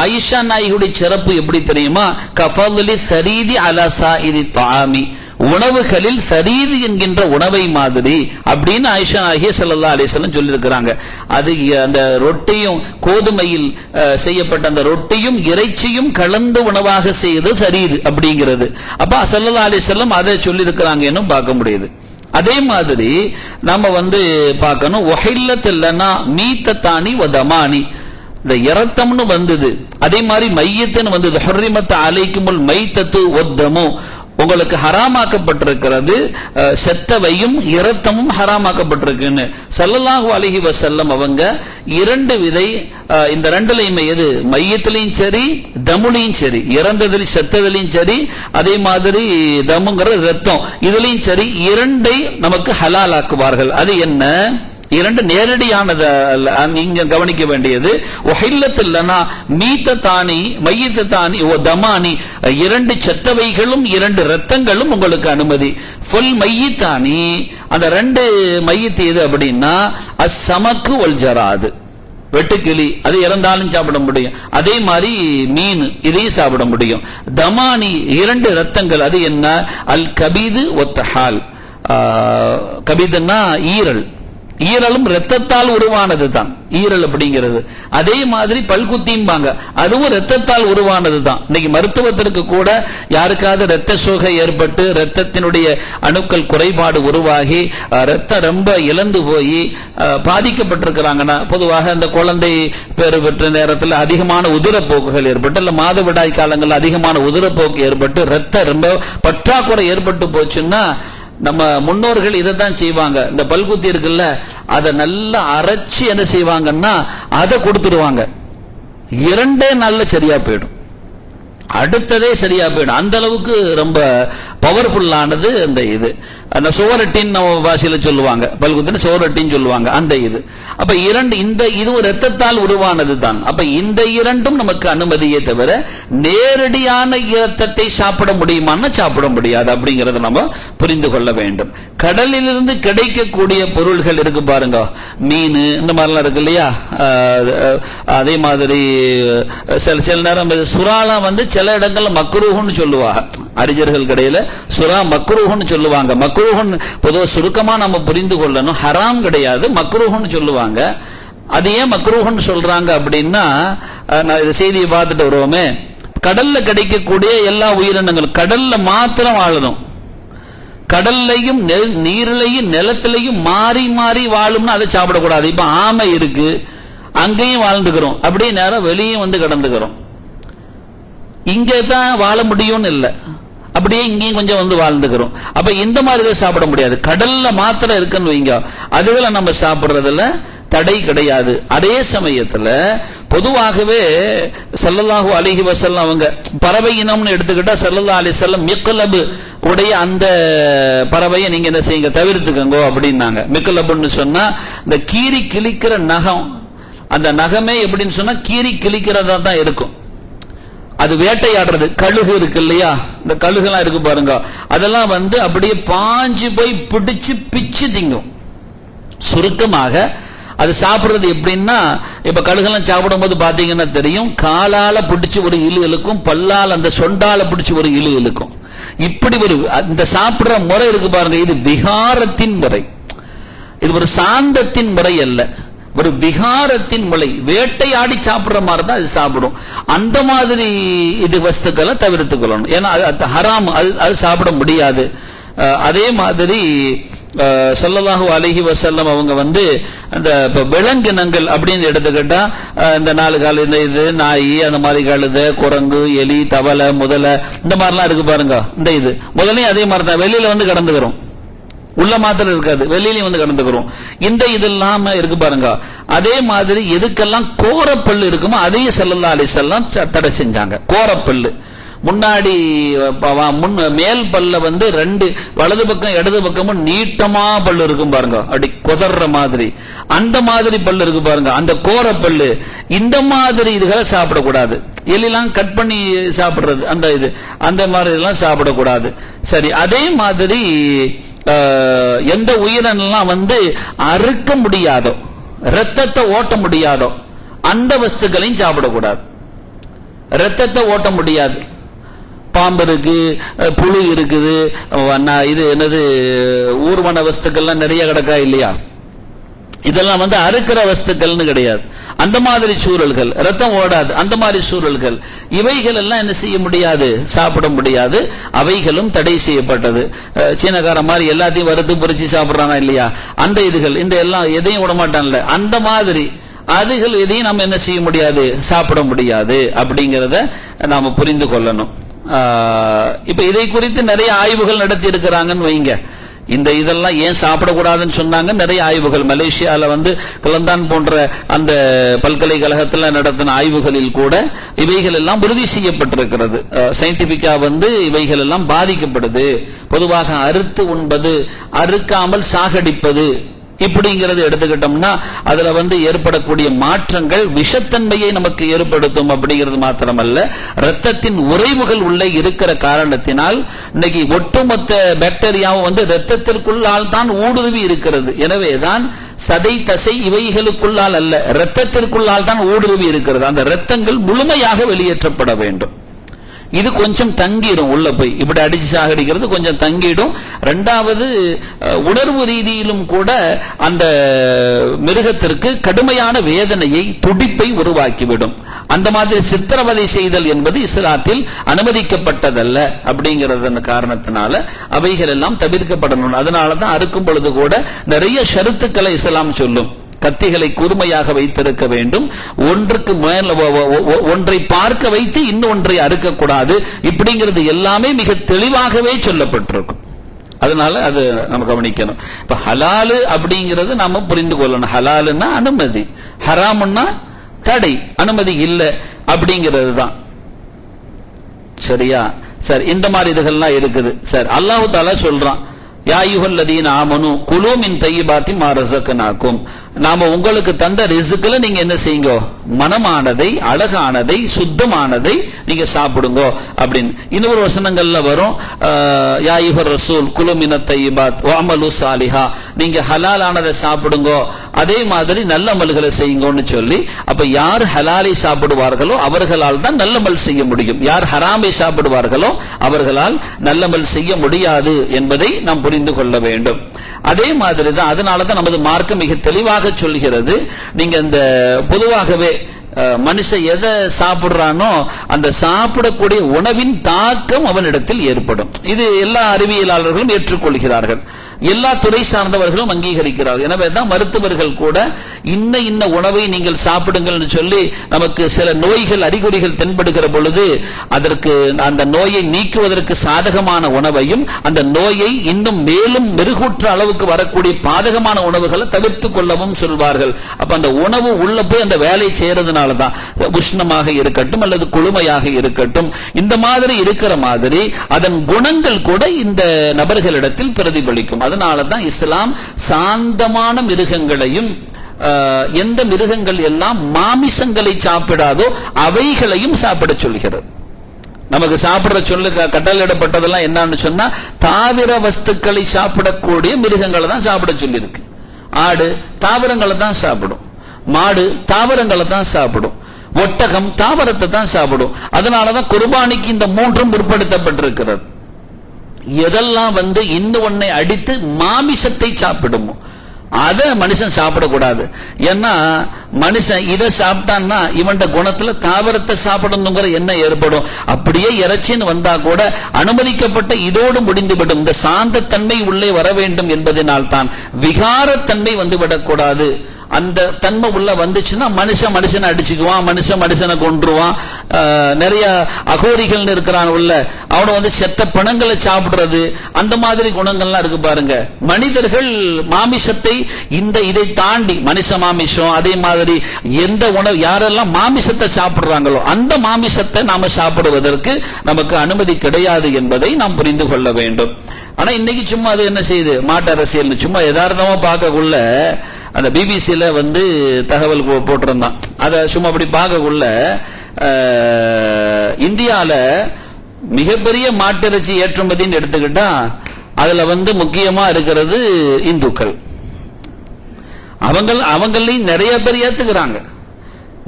ஆயிஷா நாயகியுடைய சிறப்பு எப்படி தெரியுமா? கஃபதுலி சரீதி அலா சாயிரி தஆமி, உணவுகளில் சரீது என்கின்ற உணவை மாதிரி அப்படின்னு ஆயிஷா நாயகி ஸல்லல்லாஹு அலைஹி வஸல்லம் சொல்லியிருக்கிறாங்க. அது அந்த ரொட்டியும் கோதுமையில் செய்யப்பட்ட அந்த ரொட்டியும் இறைச்சியும் கலந்து உணவாக செய்து சரீது அப்படிங்கிறது. அப்ப ஸல்லல்லாஹு அலைஹி வஸல்லம் அதை சொல்லியிருக்கிறாங்கன்னு பார்க்க முடியுது. அதே மாதிரி நாம பார்க்கணும், ஒஹில்லத்துல்லனா மீத்தத்தானி வதமானி, இந்த இரத்தம்னு வந்தது. அதே மாதிரி மையத்துன்னு வந்தது, ஹர்ரிமத் அலைக்குமுல் மைத்தத்து வத்தமு, உங்களுக்கு ஹராமாக்கப்பட்டிருக்கிறது செத்தவையும் இரத்தமும் ஹராமாக்கப்பட்டிருக்குன்னு ஸல்லல்லாஹு அலைஹி வஸல்லம் அவங்க இரண்டு விதை, இந்த ரெண்டுலையுமே எது மையத்திலையும் சரி தமுலையும் சரி, இறந்ததிலும் செத்ததிலையும் சரி, அதே மாதிரி தமுங்கிற ரத்தம் இதுலையும் சரி, இரண்டை நமக்கு ஹலால் ஆக்குவார்கள். அது என்ன? இரண்டு நேரடியானது நீங்க கவனிக்க வேண்டியது. ஒஹில்லத்துல்லனா மீத்தத்தானி மையத்தானி தமானி, இரண்டு செத்தவைகளும் இரண்டு இரத்தங்களும் உங்களுக்கு அனுமதி. ஃபுல் மையத்தானி, அந்த ரெண்டு மையத்து எது அப்படின்னா அஸ்ஸமக்கு வல் ஜராது, வெட்டுக்கிளி, அது இறந்தாலும் சாப்பிட முடியும். அதே மாதிரி மீன், இதையும் சாப்பிட முடியும். தமானி இரண்டு இரத்தங்கள், அது என்ன? அல் கபீது ஒத்தஹால், கபீதுன்னா ஈரல், ஈரலும் ரத்தத்தால் உருவானது தான் ஈரல் அப்படிங்கிறது. அதே மாதிரி பல்குத்திம்பாங்க, அதுவும் ரத்தத்தால் உருவானது தான். இன்னைக்கு மருத்துவத்திற்கு கூட யாருக்காவது ரத்த சோகை ஏற்பட்டு ரத்தத்தினுடைய அணுக்கள் குறைபாடு உருவாகி ரத்தம் ரொம்ப இழந்து போய் பாதிக்கப்பட்டிருக்கிறாங்கன்னா, பொதுவாக அந்த குழந்தை பேறு பெற்ற நேரத்தில் அதிகமான உதிரப்போக்குகள் ஏற்பட்டு, இல்ல மாதவிடாய் காலங்களில் அதிகமான உதிரப்போக்கு ஏற்பட்டு ரத்த ரொம்ப பற்றாக்குறை ஏற்பட்டு போச்சுன்னா நம்ம முன்னோர்கள் இதை தான் செய்வாங்க. இந்த பல்குத்தி இருக்குல்ல, அதை நல்லா அரைச்சி என்ன செய்வாங்கன்னா அதை கொடுத்துருவாங்க. 2 நாள்ல சரியா போயிடும், அடுத்ததே சரியா போயிடும். அந்த அளவுக்கு ரொம்ப பவர்ஃபுல்லானது அந்த இது. அந்த சோரட்டின் நம்ம பாஷையில சொல்லுவாங்க, பல்குத்தின்னு சோரட்டின்னு சொல்லுவாங்க அந்த இது. அப்ப இதுவும் ரத்தத்தால் உருவானது தான். அப்ப இந்த இரண்டும் நமக்கு அனுமதியே தவிர நேரடியான இரத்தத்தை சாப்பிட முடியுமான்னு சாப்பிட முடியாது அப்படிங்கறத நம்ம புரிந்து கொள்ள வேண்டும். கடலிலிருந்து கிடைக்கக்கூடிய பொருள்கள் இருக்கு பாருங்க, மீன் இந்த மாதிரிலாம் இருக்கு இல்லையா. அதே மாதிரி சில நேரம் சுறாலாம் சில இடங்கள்ல மக்ரூஹ்னு சொல்லுவாங்க, அறிஞர்கள் கடையில சுறா மக்ரூஹ்னு சொல்லுவாங்க. மக்ரூஹ்னு பொதுவாக சுருக்கமா நம்ம புரிந்து கொள்ளணும், ஹராம் கிடையாது, மக்ரூஹ்னு சொல்லுவாங்க. அது ஏன் மக்ரூஹ்னு சொல்றாங்க அப்படின்னா, நான் இந்த செய்தியை பார்த்துட்டு வருவோமே, கடல்ல கிடைக்கக்கூடிய எல்லா உயிரினங்களும் கடல்ல மாத்திரம் வாழணும், கடல்லையும் நீரிலையும் நிலத்திலையும் மாறி மாறி வாழும்னா அதை சாப்பிடக்கூடாது. இப்ப ஆமை இருக்கு, அங்கேயும் வாழ்ந்துக்கிறோம், அப்படியே நேரம் வெளியும் கடந்துக்கிறோம். இங்கே தான் வாழ முடியும்னு இல்லை, அப்படியே இங்கேயும் கொஞ்சம் வாழ்ந்துக்கிறோம். அப்ப இந்த மாதிரி சாப்பிட முடியாது. கடல்ல மாத்திரம் இருக்குன்னு வைங்க, அதுகளை நம்ம சாப்பிடுறதுல தடை கிடையாது. அதே சமயத்துல பொதுவாகவே ஸல்லல்லாஹு அலைஹி வஸல்லம் அவங்க பறவை இனம்னு எடுத்துக்கிட்டா ஸல்லல்லாஹு அலைஹி வஸல்லம் மிக்லபு உடைய அந்த பறவையை நீங்க என்ன செய்யுங்க, தவிர்த்துக்கங்கோ அப்படின்னாங்க. மிக்லபுன்னு சொன்னா இந்த கீறி கிழிக்கிற நகம், அந்த நகமே எப்படின்னு சொன்னா கீறி கிழிக்கிறதா தான் இருக்கும். அது வேட்டையாடுறது. கழுகு இருக்கு இல்லையா, இந்த கழுகுலாம் இருக்கு பாருங்க, அதெல்லாம் அப்படியே பாஞ்சு போய் பிடிச்சு பிச்சு திங்கும். சுருக்கமாக அது சாப்பிடுறது எப்படின்னா, இப்ப கழுகெல்லாம் சாப்பிடும் போது பாத்தீங்கன்னா தெரியும், காலால பிடிச்சு ஒரு இழு இழுக்கும், பல்லால் அந்த சொண்டால பிடிச்சு ஒரு இழு இழுக்கும். இப்படி ஒரு இந்த சாப்பிடுற முறை இருக்கு பாருங்க, இது விகாரத்தின் முறை. இது ஒரு சாந்தத்தின் முறை அல்ல, ஒரு விகாரத்தின் முறை. வேட்டையாடி சாப்பிடுற மாதிரி தான் இது சாப்பிடும். அந்த மாதிரி இது வஸ்துக்களை தவிர்த்து கொள்ளணும். ஏன்னா அது ஹராம், அது சாப்பிட முடியாது. அதே மாதிரி ஸல்லல்லாஹு அலைஹி வஸல்லம் அவங்க அந்த விலங்கினங்கள் அப்படின்னு எடுத்துக்கிட்டா, இந்த 4 கால், இந்த இது நாய், அந்த மாதிரி கழுத, குரங்கு, எலி, தவளை, முதலை, இந்த மாதிரிலாம் இருக்கு பாருங்க. இந்த இது முதலையும் அதே மாதிரி தான், வெளியில கடந்துக்கிறோம், உள்ள மாத்திரம் இருக்காது, வெளியிலையும் கடந்துக்கிறோம். இந்த இதெல்லாம் இருக்கு பாருங்க. அதே மாதிரி எதுக்கெல்லாம் கோரப்பல்லு இருக்குமோ அதையும் ஸல்லல்லாஹு அலைஹி வஸல்லம் தடை செஞ்சாங்க. கோரப்பல்லு முன்னாடி மேல் பல்ல 2 வலது பக்கம் இடது பக்கமும் நீட்டமா பல்லு இருக்கும் பாருங்க, அப்படி குதற மாதிரி, அந்த மாதிரி பல்லு இருக்கு பாருங்க, அந்த கோரப்பல்லு. இந்த மாதிரி இதுகளை சாப்பிடக்கூடாது. எல்லாம் கட் பண்ணி சாப்பிடுறது, அந்த மாதிரி இதெல்லாம் சாப்பிடக்கூடாது. சரி, அதே மாதிரி எந்த உயிரினெல்லாம் அறுக்க முடியாதோ, ரத்தத்தை ஓட்ட முடியாதோ அந்த வஸ்துக்களையும் சாப்பிடக்கூடாது. ரத்தத்தை ஓட்ட முடியாது, பாம்பு இருக்கு, புழு இருக்குது, இது என்னது ஊர்வன வஸ்துக்கள்லாம் நிறைய கிடக்கா இல்லையா, இதெல்லாம் அறுக்கிற வஸ்துக்கள்னு கிடையாது. அந்த மாதிரி சூழல்கள், ரத்தம் ஓடாது, அந்த மாதிரி சூழல்கள், இவைகள் எல்லாம் என்ன செய்ய முடியாது, சாப்பிட முடியாது. அவைகளும் தடை செய்யப்பட்டது. சீனக்கார மாதிரி எல்லாத்தையும் வறுத்து பொரிச்சு சாப்பிடுறானா இல்லையா, அந்த இதுகள், இந்த எல்லாம் எதையும் விட மாட்டான்ல, அந்த மாதிரி அதுகள் எதையும் நம்ம என்ன செய்ய முடியாது, சாப்பிட முடியாது. அப்படிங்கிறத நாம புரிந்து கொள்ளணும். இப்ப இதை குறித்து நிறைய ஆய்வுகள் நடத்தி இருக்கிறாங்கன்னு வைங்க. இதெல்லாம் ஏன் சாப்பிடக்கூடாதுன்னு சொன்னாங்க, நிறைய ஆய்வுகள் மலேசியால கிளந்தான் போன்ற அந்த பல்கலைக்கழகத்துல நடத்தின ஆய்வுகளில் கூட இவைகள் எல்லாம் உறுதி செய்யப்பட்டிருக்கிறது. சயின்டிபிக்கா இவைகள் எல்லாம் பாதிக்கப்படுது. பொதுவாக அறுத்து உண்பது, அறுக்காமல் சாகடிப்பது இப்படிங்கிறது எடுத்துக்கிட்டோம்னா அதுல ஏற்படக்கூடிய மாற்றங்கள் விஷத்தன்மையை நமக்கு ஏற்படுத்தும். அப்படிங்கிறது மாத்திரமல்ல, ரத்தத்தின் உறைவுகள் உள்ளே இருக்கிற காரணத்தினால் இன்னைக்கு ஒட்டுமொத்த பாக்டீரியாவும் ரத்தத்திற்குள்ளால் தான் ஊடுருவி இருக்கிறது. எனவேதான் சதை, தசை இவைகளுக்குள்ளால் அல்ல, ரத்தத்திற்குள்ளால் தான் ஊடுருவி இருக்கிறது. அந்த ரத்தங்கள் முழுமையாக வெளியேற்றப்பட வேண்டும். இது கொஞ்சம் தங்கிடும், உள்ள போய் இப்படி அடிச்சு சாகடிக்கிறது கொஞ்சம் தங்கிடும். 2வது, உணர்வு ரீதியிலும் கூட அந்த மிருகத்திற்கு கடுமையான வேதனையை, துடிப்பை உருவாக்கிவிடும். அந்த மாதிரி சித்திரவதை செய்தல் என்பது இஸ்லாத்தில் அனுமதிக்கப்பட்டதல்ல. அப்படிங்கறது காரணத்தினால அவைகள் எல்லாம் தவிர்க்கப்படணும். அதனாலதான் அறுக்கும் பொழுது கூட நிறைய ஷருத்துக்களை இஸ்லாம் சொல்லும். கத்திகளை கூர்மையாக வைத்திருக்க வேண்டும், ஒன்றுக்கு மேல் ஒன்றை பார்க்க வைத்து இன்னொன்றை அறுக்கக்கூடாது. இப்படிங்கிறது எல்லாமே மிக தெளிவாகவே சொல்லப்பட்டிருக்கும். அதனால அது நம்ம கவனிக்கணும். இப்ப ஹலாலு அப்படிங்கிறது நாம புரிந்து கொள்ளணும். ஹலாலுன்னா அனுமதி, ஹராமுன்னா தடை, அனுமதி இல்லை அப்படிங்கிறது தான். சரியா? சரி, இந்த மாதிரி இதுகள்லாம் இருக்குது. சரி, அல்லாஹ் தஆலா சொல்றான், யா அய்யுஹல்லதீன ஆமனு குலூ மின் தய்யிபாத்தி மா ரஸக்னாக்கும், நாம உங்களுக்கு தந்த ரிஸ்க்ல நீங்க என்ன செய்யுங்க, மனமானதை, அழகானதை, சுத்தமானதை நீங்க சாப்பிடுங்க அப்படின்னு. இன்னொரு வசனங்கள்ல வரும், யா அய்யுஹர் ரசூல் குலூ மினத் தய்யிபாத் வஅமலு சாலிஹா, நீங்க ஹலாலானதை சாப்பிடுங்க, அதே மாதிரி நல்ல அமல்களை செய்யுங்கன்னு சொல்லி. அப்ப யார் ஹலாலை சாப்பிடுவார்களோ அவர்களால் தான் நல்லமல் செய்ய முடியும். யார் ஹராமை சாப்பிடுவார்களோ அவர்களால் நல்லமல் செய்ய முடியாது என்பதை நாம் புரிந்து கொள்ள வேண்டும். அதே மாதிரி தான், அதனாலதான் நமது மார்க்கம் மிக தெளிவாக சொல்கிறது, நீங்க இந்த பொதுவாகவே மனுஷன் எதை சாப்பிடுறானோ அந்த சாப்பிடக்கூடிய உணவின் தாக்கம் அவனிடத்தில் ஏற்படும். இது எல்லா அறிவியலாளர்களும் ஏற்றுக்கொள்கிறார்கள், எல்லா துறை சார்ந்தவர்களும் அங்கீகரிக்கிறார்கள். எனவே தான் மருத்துவர்கள் கூட இன்ன உணவை நீங்கள் சாப்பிடுங்கள் சொல்லி நமக்கு சில நோய்கள் அறிகுறிகள் தென்படுகிற பொழுது அதற்கு அந்த நோயை நீக்குவதற்கு சாதகமான உணவையும் அந்த நோயை இன்னும் மேலும் மெருகூற்ற அளவுக்கு வரக்கூடிய பாதகமான உணவுகளை தவிர்த்து கொள்ளவும் சொல்வார்கள். அப்ப அந்த உணவு உள்ள போய் அந்த வேலை செய்யறதுனால தான் உஷ்ணமாக இருக்கட்டும் அல்லது குளுமையாக இருக்கட்டும், இந்த மாதிரி இருக்கிற மாதிரி அதன் குணங்கள் கூட இந்த நபர்களிடத்தில் பிரதிபலிக்கும். அதனாலதான் இஸ்லாம் சாந்தமான மிருகங்களையும் எந்த மிருகங்கள் எல்லாம் மாமிசங்களை சாப்பிடாதோ அவைகளையும் சாப்பிட சொல்கிறது. நமக்கு சாப்பிடுற சொல்லு கட்டளையிடப்பட்டதெல்லாம் என்னன்னு சொன்னா தாவர வஸ்துக்களை சாப்பிடக்கூடிய மிருகங்களை தான் சாப்பிட சொல்லியிருக்கு. ஆடு தாவரங்களை தான் சாப்பிடும், மாடு தாவரங்களை தான் சாப்பிடும், ஒட்டகம் தாவரத்தை தான் சாப்பிடும். அதனாலதான் குர்பானிக்கு இந்த மூன்றும் பிற்படுத்தப்பட்டிருக்கிறது. எதெல்லாம் இன்னும் ஒன்னை அடித்து மாமிசத்தை சாப்பிடுமோ அதை மனுஷன் சாப்பிடக்கூடாது. ஏன்னா மனுஷன் இதை சாப்பிட்டான்னா இவன்ட குணத்துல தாவரத்தை சாப்பிடணுங்கிற எண்ணம் ஏற்படும். அப்படியே இறைச்சின்னு வந்தா கூட அனுமதிக்கப்பட்ட இதோடு முடிந்துவிடும். இந்த சாந்தத்தன்மை உள்ளே வர வேண்டும் என்பதனால் தான் விகாரத்தன்மை வந்துவிடக்கூடாது. அந்த தன்மை உள்ள வந்துச்சுன்னா மனுஷனை அடிச்சுக்குவான், மனுஷனை கொன்றுவான். நிறைய அகோரிகள் இருக்கிறான் உள்ள, அவனை செத்த பணங்களை சாப்பிடுறது, அந்த மாதிரி குணங்கள்லாம் இருக்கு பாருங்க. மனிதர்கள் மாமிசத்தை இதை தாண்டி மனுஷ மாமிசம், அதே மாதிரி எந்த உணவு யாரெல்லாம் மாமிசத்தை சாப்பிடுறாங்களோ அந்த மாமிசத்தை நாம சாப்பிடுவதற்கு நமக்கு அனுமதி கிடையாது என்பதை நாம் புரிந்து கொள்ள வேண்டும். ஆனா இன்னைக்கு சும்மா அது என்ன செய்யுது, மாட்டு அரசியல் சும்மா யதார்த்தமா பார்க்கக்குள்ள அந்த பிபிசியில தகவல் போட்டிருந்தான். அதை சும்மா அப்படி பார்க்கக்குள்ள இந்தியாவில் மிகப்பெரிய மாட்டிறைச்சி ஏற்றுமதின்னு எடுத்துக்கிட்டா அதுல முக்கியமா இருக்கிறது இந்துக்கள். அவங்களையும் நிறைய பேர் ஏத்துக்கிறாங்க.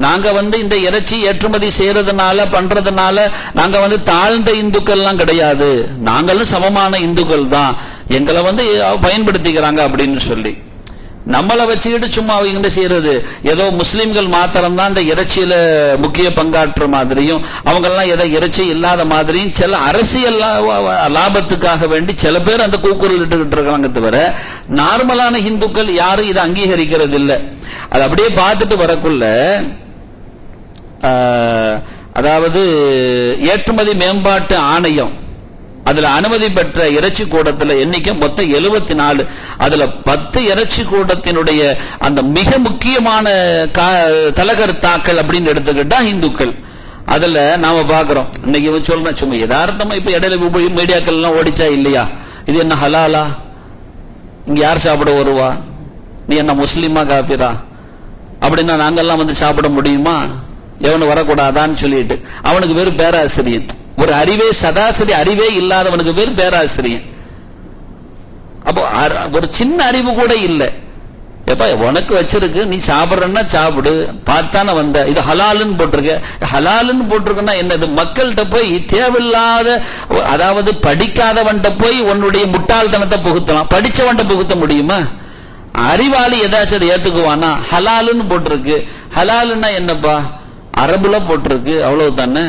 நாங்க இந்த இறைச்சி ஏற்றுமதி செய்யறதுனால பண்றதுனால நாங்க தாழ்ந்த இந்துக்கள்லாம் கிடையாது, நாங்களும் சமமான இந்துக்கள் தான், எங்களை பயன்படுத்திக்கிறாங்க அப்படின்னு சொல்லி நம்மளை வச்சுக்கிட்டு சும்மா அவங்க செய்யறது ஏதோ முஸ்லிம்கள் மாத்திரம் தான் இந்த இறைச்சியில முக்கிய பங்காற்ற மாதிரியும் அவங்க எல்லாம் ஏதோ இறைச்சி இல்லாத மாதிரியும் சில அரசியல் லாபத்துக்காக வேண்டி சில பேர் அந்த கூக்குரல் இட்டுக்கிட்டு இருக்காங்க. தவிர நார்மலான இந்துக்கள் யாரும் இதை அங்கீகரிக்கிறது இல்லை. அது அப்படியே பார்த்துட்டு வரக்குள்ள அதாவது ஏற்றுமதி மேம்பாட்டு ஆணையம் அதுல அனுமதி பெற்ற இறைச்சி கூடத்துல எண்ணிக்கை மொத்தம் 74. அதுல 10 இறைச்சி கூடத்தினுடைய அந்த மிக முக்கியமான தலகர்த்தாக்கள் அப்படின்னு எடுத்துக்கிட்டா இந்துக்கள். அதுல நாம பாக்குறோம் இன்னைக்கு சொல்றேன் சும்மா யதார்த்தமா இப்ப இடையில மீடியாக்கள் எல்லாம் ஓடிச்சா இல்லையா, இது என்ன ஹலாலா, இங்க யார் சாப்பிட வருவா, நீ என்ன முஸ்லிமா காஃபிரா அப்படின்னா நாங்கெல்லாம் சாப்பிட முடியுமா, எவனு வரக்கூடாதான்னு சொல்லிட்டு அவனுக்கு பேரு பேராசிரியன். ஒரு அறிவே சராசரி அறிவே இல்லாதவனுக்கு பேர் பேராசிரியன். அப்போ ஒரு சின்ன அறிவு கூட இல்லை. எப்ப உனக்கு வச்சிருக்கு, நீ சாப்பிடுறன்னா சாப்பிடு, பார்த்தான வந்த இது ஹலாலுன்னு போட்டிருக்க. ஹலாலுன்னு போட்டிருக்குன்னா என்னது, மக்கள்கிட்ட போய் தேவையில்லாத, அதாவது படிக்காதவன்ட்ட போய் உன்னுடைய முட்டாள்தனத்தை புகுத்தலாம், படிச்சவன்ட்ட புகுத்த முடியுமா? அறிவாளி ஏதாச்சும் அதை ஏத்துக்குவானா? ஹலாலுன்னு போட்டிருக்கு. ஹலாலுன்னா என்னப்பா, அரபுல போட்டிருக்கு, அவ்வளவு தானே.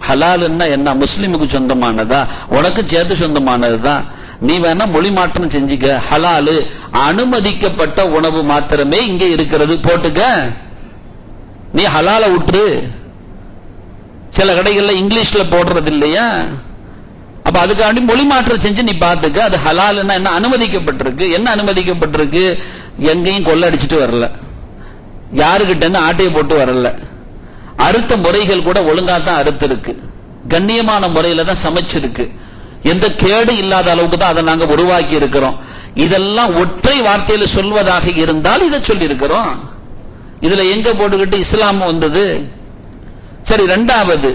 ஹலாலுன்னா என்ன, முஸ்லிமுக்கு சொந்தமானதா, உனக்கு சேர்த்து சொந்தமானதுதான், நீ வேணா மொழி மாற்றம் செஞ்சுக்க. ஹலாலு அனுமதிக்கப்பட்ட உணவு மாத்திரமே இங்கே இருக்கிறது போட்டுக்க, நீ ஹலால விட்டுரு. சில கடைகள்ல இங்கிலீஷ்ல போடுறது இல்லையா, அப்ப அதுக்காண்டி மொழி மாற்றம் செஞ்சு நீ பாத்துக்க. அது ஹலாலுன்னா என்ன, அனுமதிக்கப்பட்டிருக்கு. என்ன அனுமதிக்கப்பட்டிருக்கு, எங்கேயும் கொள்ளடிச்சிட்டு வரல, யாருகிட்ட இருந்து ஆட்டையை போட்டு வரல, அறுத்த முறைகள் கூட ஒழுங்கா தான் அறுத்து இருக்கு, கண்ணியமான முறையில தான் சமைச்சிருக்கு, எந்த கேடு இல்லாத அளவுக்கு தான் அதை நாங்க உருவாக்கி இருக்கிறோம். இதெல்லாம் ஒற்றை வார்த்தையில சொல்வதாக இருந்தால் இதை சொல்லி இருக்கிறோம். இதுல எங்க போட்டுக்கிட்டு இஸ்லாம் வந்தது? சரி, இரண்டாவது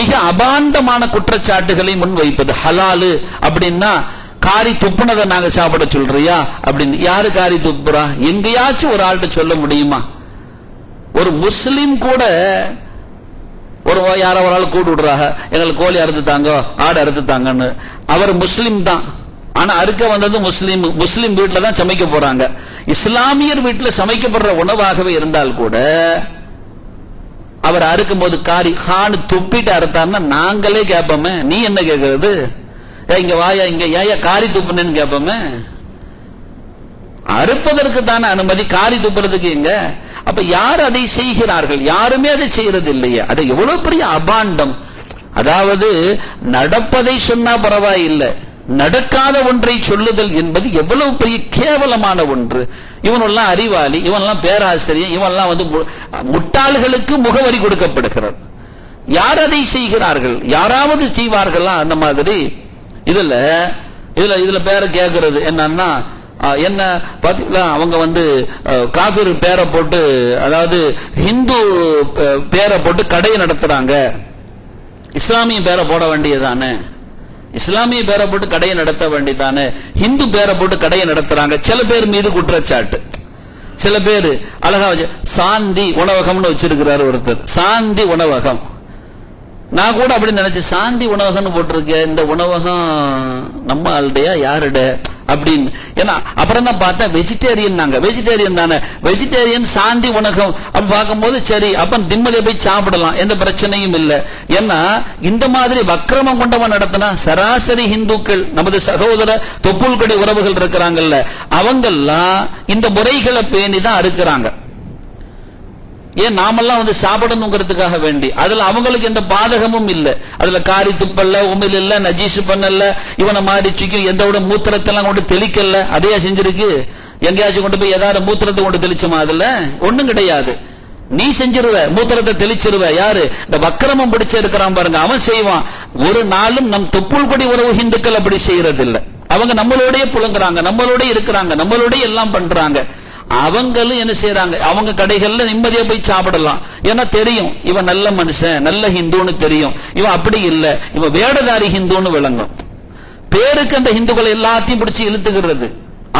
மிக அபாண்டமான குற்றச்சாட்டுகளை முன்வைப்பது. ஹலாலு அப்படின்னா காரி துப்புனதை நாங்க சாப்பிட சொல்றியா அப்படின்னு. யாரு காரி துப்புறா? எங்கேயாச்சும் ஒரு ஆள்கிட்ட சொல்ல முடியுமா? ஒரு முஸ்லிம் கூட ஒரு யாரோ ஒரு ஆள் கூட்டு விடுறாங்க, எங்களுக்கு கோழி அறுத்து தாங்க, ஆடு அறுத்து தாங்கன்னு. அவர் முஸ்லிம் தான், ஆனா அறுக்க வந்தது முஸ்லிம். முஸ்லிம் வீட்டுல தான் சமைக்க போறாங்க. இஸ்லாமியர் வீட்டுல சமைக்கப்படுற உணவாகவே இருந்தால் கூட அவர் அறுக்கும் போது காரி காணு துப்பிட்டு அறுத்தாருன்னா நாங்களே கேட்போமே, நீ என்ன கேட்கறது, இங்க வாயா, இங்க ஏயா காரி துப்புனேன்னு கேட்போமே. அறுப்பதற்கு தானே அனுமதி, காரி துப்புறதுக்கு எங்க? அப்ப யார் அதை செய்கிறார்கள்? யாருமே அதை செய்யறது இல்லையே. அது எவ்வளவு பெரிய அபாண்டம். அதாவது நடப்பதை சொன்னா பரவாயில்லை, நடக்காத ஒன்றை சொல்லுதல் என்பது எவ்வளவு பெரிய கேவலமான ஒன்று. இவனெல்லாம் அறிவாளி, இவனெல்லாம் பேராசிரியர், இவனெல்லாம் முட்டாள்களுக்கு முகவரி கொடுக்கப்படுகிறது. யார் அதை செய்கிறார்கள்? யாராவது செய்வார்களா அந்த மாதிரி? இதுல இதுல இதுல பேரை கேட்கறது என்னன்னா, என்ன பாத்தீங்களா, அவங்க வந்து காஃபிர் பேரை போட்டு, அதாவது ஹிந்து பேரை போட்டு கடையை நடத்துறாங்க. இஸ்லாமிய பேரை போட வேண்டியதானே, இஸ்லாமிய பேரை போட்டு கடையை நடத்த வேண்டியதானே, ஹிந்து பேரை போட்டு கடையை நடத்துறாங்க. சில பேர் மீது குற்றச்சாட்டு. சில பேர் அழகா சாந்தி உணவகம்னு வச்சிருக்கிறாரு ஒருத்தர், சாந்தி உணவகம். நான் கூட அப்படி நினைச்சேன், சாந்தி உணவகம்னு போட்டிருக்கேன், இந்த உணவகம் நம்ம ஆளுடையா யாருட அப்படின்னு. ஏன்னா அப்புறம் தான் பார்த்தேன் வெஜிடேரியன், நாங்க வெஜிடேரியன் தானே, வெஜிடேரியன் சாந்தி உணவகம் அப்படி பார்க்கும்போது சரி, அப்ப நிம்மதியை போய் சாப்பிடலாம், எந்த பிரச்சனையும் இல்லை. ஏன்னா இந்த மாதிரி வக்கிரமம் கொண்டவன் நடத்தினா சராசரி இந்துக்கள், நமது சகோதர தொப்புள்கொடி உறவுகள் இருக்கிறாங்கல்ல, அவங்கெல்லாம் இந்த முறைகளை பேணி தான் இருக்கிறாங்க. ஏன் நாமெல்லாம் வந்து சாப்பிடணுங்கிறதுக்காக வேண்டி, அதுல அவங்களுக்கு எந்த பாதகமும் இல்லை. அதுல காரி துப்பல்ல, உமிழ் இல்ல, நஜீசு பண்ணல, இவனை மாதிரி சுக்கி எந்த மூத்திரத்தெல்லாம் கொண்டு தெளிக்கல. அதையா செஞ்சிருக்கு? எங்கேயாச்சும் கொண்டு போய் ஏதாவது மூத்திரத்தை கொண்டு தெளிச்சோமா? அதுல ஒண்ணும் கிடையாது. நீ செஞ்சிருவ, மூத்திரத்தை தெளிச்சிருவ. யாரு? இந்த வக்கிரமம் பிடிச்ச இருக்கிறான் பாருங்க, அவன் செய்வான். ஒரு நாளும் நம் தொப்புள் கொடி உறவு இந்துக்கள் அப்படி செய்யறது இல்லை. அவங்க நம்மளோடய புலங்குறாங்க, நம்மளோட இருக்கிறாங்க, நம்மளோட எல்லாம் பண்றாங்க. அவங்களும் என்ன செய்யறாங்க, அவங்க கடைகள்ல நிம்மதியா போய் சாப்பிடலாம். ஏன்னா தெரியும் இவன் நல்ல மனுஷன், நல்ல ஹிந்துன்னு தெரியும். இவன் அப்படி இல்லை, இவன் வேடதாரி ஹிந்துன்னு விளங்கும். பேருக்கு அந்த ஹிந்துக்களை எல்லாத்தையும் பிடிச்சி இழுத்துக்கிறது,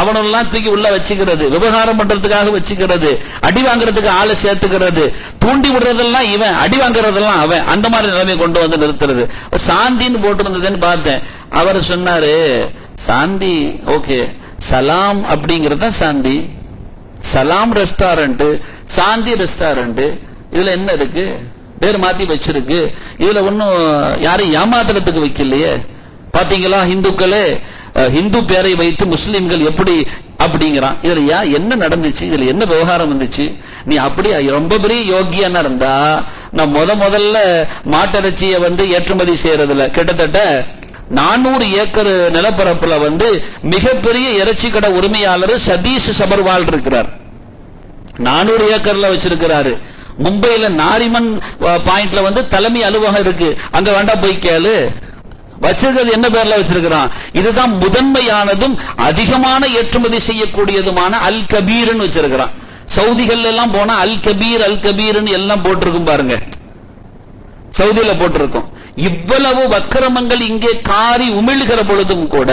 அவனெல்லாம் தூக்கி உள்ள வச்சுக்கிறது, விவகாரம் பண்றதுக்காக வச்சுக்கிறது, அடி வாங்குறதுக்கு ஆளை சேர்த்துக்கிறது, தூண்டி விடுறதெல்லாம் இவன், அடி வாங்குறதெல்லாம் அவன். அந்த மாதிரி நிலைமை கொண்டு வந்து நிறுத்துறது. சாந்தின்னு போட்டிருந்ததுன்னு பார்த்தேன். அவர் சொன்னாரு, சாந்தி ஓகே, சலாம் அப்படிங்கறது தான் சாந்தி. சலாம் ரெஸ்டாரண்ட், சாந்தி ரெஸ்டாரண்ட், இதுல என்ன இருக்கு? பேர் மாத்தி வச்சிருக்கு. இதுல ஒன்னும் யாரும் ஏமாத்துறதுக்கு வைக்கலையே. பாத்தீங்களா, இந்துக்களே ஹிந்து பேரை வைத்து முஸ்லிம்கள் எப்படி அப்படிங்கிறான். இதுல என்ன நடந்துச்சு, இதுல என்ன விவகாரம் வந்துச்சு? நீ அப்படி ரொம்ப பெரிய யோகியானா இருந்தா, நான் முதல்ல மாட்டிறைச்சியை வந்து ஏற்றுமதி செய்யறதுல கிட்டத்தட்ட 400 ஏக்கர் நிலப்பரப்புல வந்து மிகப்பெரிய இறைச்சி கடை உரிமையாளர் சதீஷ் சபர்வால் இருக்கிறார். 400 ஏக்கர்ல வச்சிருக்கிறாரு. மும்பையில நாரிமன் பாயிண்ட்ல வந்து தலைமை அலுவலகம் இருக்கு, அங்க வேண்டாம் போய் கேளு. வச்சிருக்கிறது என்ன பேர்ல வச்சிருக்கிறான்? இதுதான் முதன்மையானதும் அதிகமான ஏற்றுமதி செய்யக்கூடியதுமான அல் கபீர்னு வச்சிருக்கிறான். சவுதிகள் எல்லாம் போனா அல் கபீர் அல் கபீர்னு எல்லாம் போட்டிருக்கும் பாருங்க, சவுதியில போட்டிருக்கும். இவ்வளவு வக்கிரமங்கள் இங்கே காரி உமிழ்கிற பொழுதும் கூட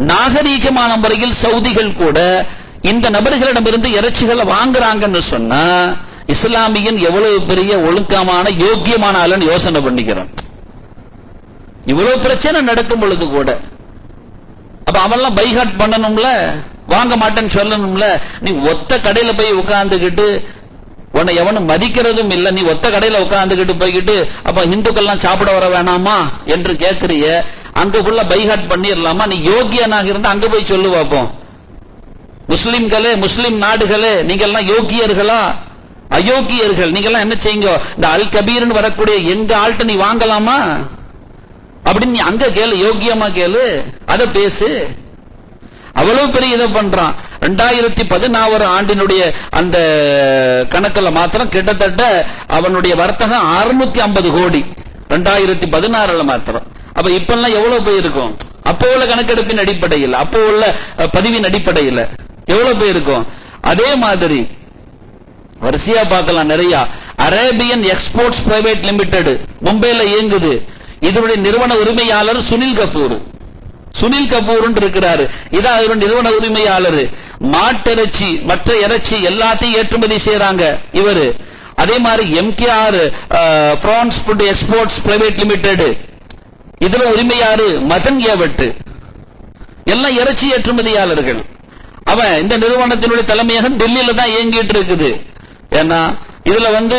நாகரீகமான முறையில் சவுதிகள் கூட இந்த நபர்களிடமிருந்து இறைச்சிகளை வாங்குறாங்கன்னு சொன்னா இஸ்லாமியன் எவ்வளவு பெரிய ஒழுக்கமான யோக்கியமான ஆளுன்னு யோசனை பண்ணிக்கிறான். இவ்வளவு பிரச்சனை நடக்கும் பொழுது கூட அப்ப அவெல்லாம் பைகாட் பண்ணணும்ல, வாங்க மாட்டேன்னு சொல்லணும்ல. நீ ஒத்த கடையில போய் உட்கார்ந்துகிட்டு உன்னை எவனும் மதிக்கிறதும் இல்லை, நீ ஒத்த கடையில உட்கார்ந்துகிட்டு போய்கிட்டு அப்ப இந்துக்கள்லாம் சாப்பிட வர வேணாமா என்று கேட்கிறிய, அங்க ஃபுல்லா பைகாட் பண்ணிடலாமா? நீ யோகியனாக இருந்தா அங்க போய் சொல்லு பார்ப்போம். முஸ்லிம்களே, முஸ்லிம் நாடுகளே, நீங்க எல்லாம் யோகியர்களா அயோக்கியர்கள்? நீங்க எல்லாம் என்ன செய்யுங்க, இந்த அல் கபீர்னு வரக்கூடிய எங்க ஆள்கிட்ட நீ வாங்கலாமா அப்படின்னு நீ அங்க கேளு, யோகியமா கேளு, அத பேசு. அவ்வளவு பெரிய இதை பண்றான். 2014 ஆண்டினுடைய அந்த கணக்குல மாத்திரம் கிட்டத்தட்ட அவனுடைய வர்த்தகம் 650 கோடி 2016 மாத்திரம். அப்ப இப்ப எல்லாம் எவ்வளவு போயிருக்கும்? அப்போ உள்ள கணக்கெடுப்பின் அடிப்படையில், அப்போ உள்ள பதிவின் அடிப்படையில் எவ்வளவு போயிருக்கும்? அதே மாதிரி வரிசையா பார்க்கலாம் நிறைய. அரேபியன் எக்ஸ்போர்ட்ஸ் பிரைவேட் லிமிடெட் மும்பைல இயங்குது. இதனுடைய நிறுவன உரிமையாளர் சுனில் கபூர், சுனில் கபூர் இருக்கிறாரு. இதான் அதனுடைய நிறுவன உரிமையாளர். மாட்டிறைச்சி மற்ற இறைச்சி எல்லாத்தையும் ஏற்றுமதி செய்யறாங்க இவரு. அதே மாதிரி MKR France food exports private limited, இதுல உரிமையாளர் மதன் ஏவட், எல்லாம் இறைச்சி ஏற்றுமதியாளர்கள். அவன் இந்த நிறுவனத்தினுடைய தலைமையகம் டெல்லியில தான் இயங்கிட்டு இருக்குது. ஏன்னா இதுல வந்து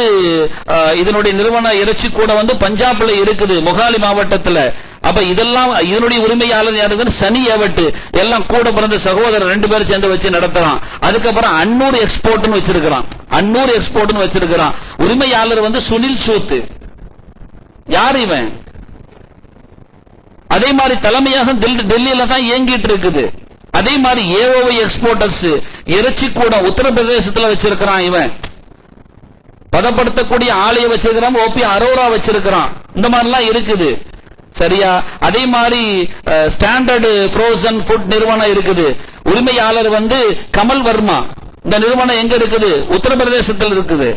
இதனுடைய நிறுவன இறைச்சி கூட வந்து பஞ்சாப்ல இருக்குது, மொகாலி மாவட்டத்துல. அப்ப இதெல்லாம் இதனுடைய உரிமையாளர் யாரு? சனி ஏவட்டு. எல்லாம் கூட பிறந்த சகோதரர் 2 பேரும் சேர்ந்து வச்சு நடத்துறான். அதுக்கப்புறம் அன்னூர் எக்ஸ்போர்ட்னு வச்சிருக்கிறான், அன்னூர் எக்ஸ்போர்ட்னு வச்சிருக்கிறான். உரிமையாளர் வந்து சுனில் சூத். யார் இவன்? அதே மாதிரி தலைமையாக டெல்லியில தான் இயங்கிட்டு இருக்குது. அதே மாதிரி AOI எக்ஸ்போர்ட்டர்ஸ் இறைச்சி கூட உத்தரப்பிரதேசத்துல வச்சிருக்கிறான் இவன். பதப்படுத்தக்கூடிய ஆலையை வச்சிருக்கிறான், OP அரோரா வச்சிருக்கிறான். இந்த மாதிரிலாம் இருக்குது, சரியா? அதே மாதிரி ஸ்டாண்டர்ட் ஃப்ரோசன் ஃபுட் நிறுவனம் இருக்குது. உரிமையாளர் கமல் வர்மா. இந்த நிறுவனம் எங்க இருக்குது? உத்தரப்பிரதேசத்தில் இருக்குது.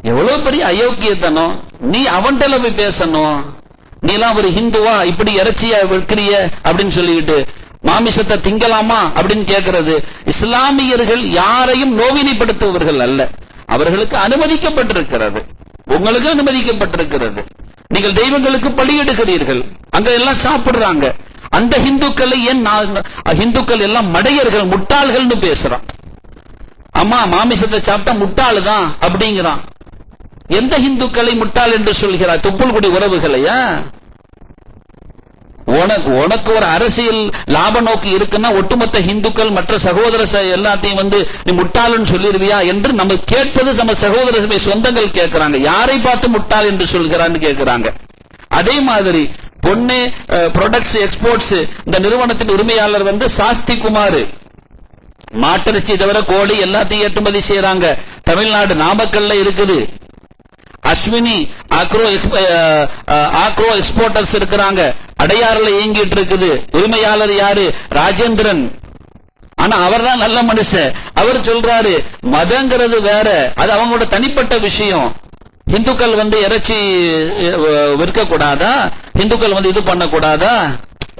எவ்வளவு பெரிய அயோக்கியத்தனம்! நீ அவன்கிட்ட போய் பேசணும். நீ எல்லாம் ஒரு ஹிந்துவா, இப்படி இறைச்சியா விற்கிறிய அப்படின்னு சொல்லிட்டு மாமிசத்தை திங்கலாமா அப்படின்னு கேட்கிறது. இஸ்லாமியர்கள் யாரையும் நோவினைப்படுத்துபவர்கள் அல்ல. அவர்களுக்கு அனுமதிக்கப்பட்டிருக்கிறது, உங்களுக்கு அனுமதிக்கப்பட்டிருக்கிறது. நீங்கள் தெய்வங்களுக்கு பலி எடுக்கிறீர்கள், அங்க எல்லாம் சாப்பிடுறாங்க. அந்த ஹிந்துக்களை ஏன் ஹிந்துக்கள் எல்லாம் மடையர்கள், முட்டாள்கள்னு பேசுறான். அம்மா மாமிசத்தை சாப்பிட்டா முட்டாளு தான் அப்படிங்கிறான். எந்த ஹிந்துக்களை முட்டாள் என்று சொல்கிறார்? தொப்புள்குடி உறவுகளையா? உனக்கு ஒரு அரசியல் லாப நோக்கு இருக்குன்னா ஒட்டுமொத்த ஹிந்துக்கள் மற்ற சகோதர எல்லாத்தையும் நீ முட்டாள்னு சொல்லிருவியா என்று நம்ம கேட்பது நம்ம சகோதர சபை சொந்தங்கள் கேட்கிறாங்க. யாரை பார்த்து முட்டாள் என்று சொல்கிறான்னு கேட்கிறாங்க. அதே மாதிரி பொண்ணு ப்ராடக்ட்ஸ் எக்ஸ்போர்ட்ஸ் இந்த நிறுவனத்தின் உரிமையாளர் சாஸ்தி குமார். மாட்டிறைச்சி தவிர கோழி எல்லாத்தையும் ஏற்றுமதி செய்யறாங்க. தமிழ்நாடு நாமக்கல்ல இருக்குது. அஸ்வினி ஆக்ரோ எக்ஸ்போர்ட்டர்ஸ் இருக்கிறாங்க, அடையாறுல இயங்கிட்டு இருக்குது. உரிமையாளர் யாரு? ராஜேந்திரன். ஆனா அவர் தான் நல்ல மனுஷன். அவர் சொல்றாரு மதங்கிறது வேற, அது அவங்களோட தனிப்பட்ட விஷயம். இந்துக்கள் இறைச்சி விற்க கூடாதா? இந்துக்கள் இது பண்ண கூடாதா?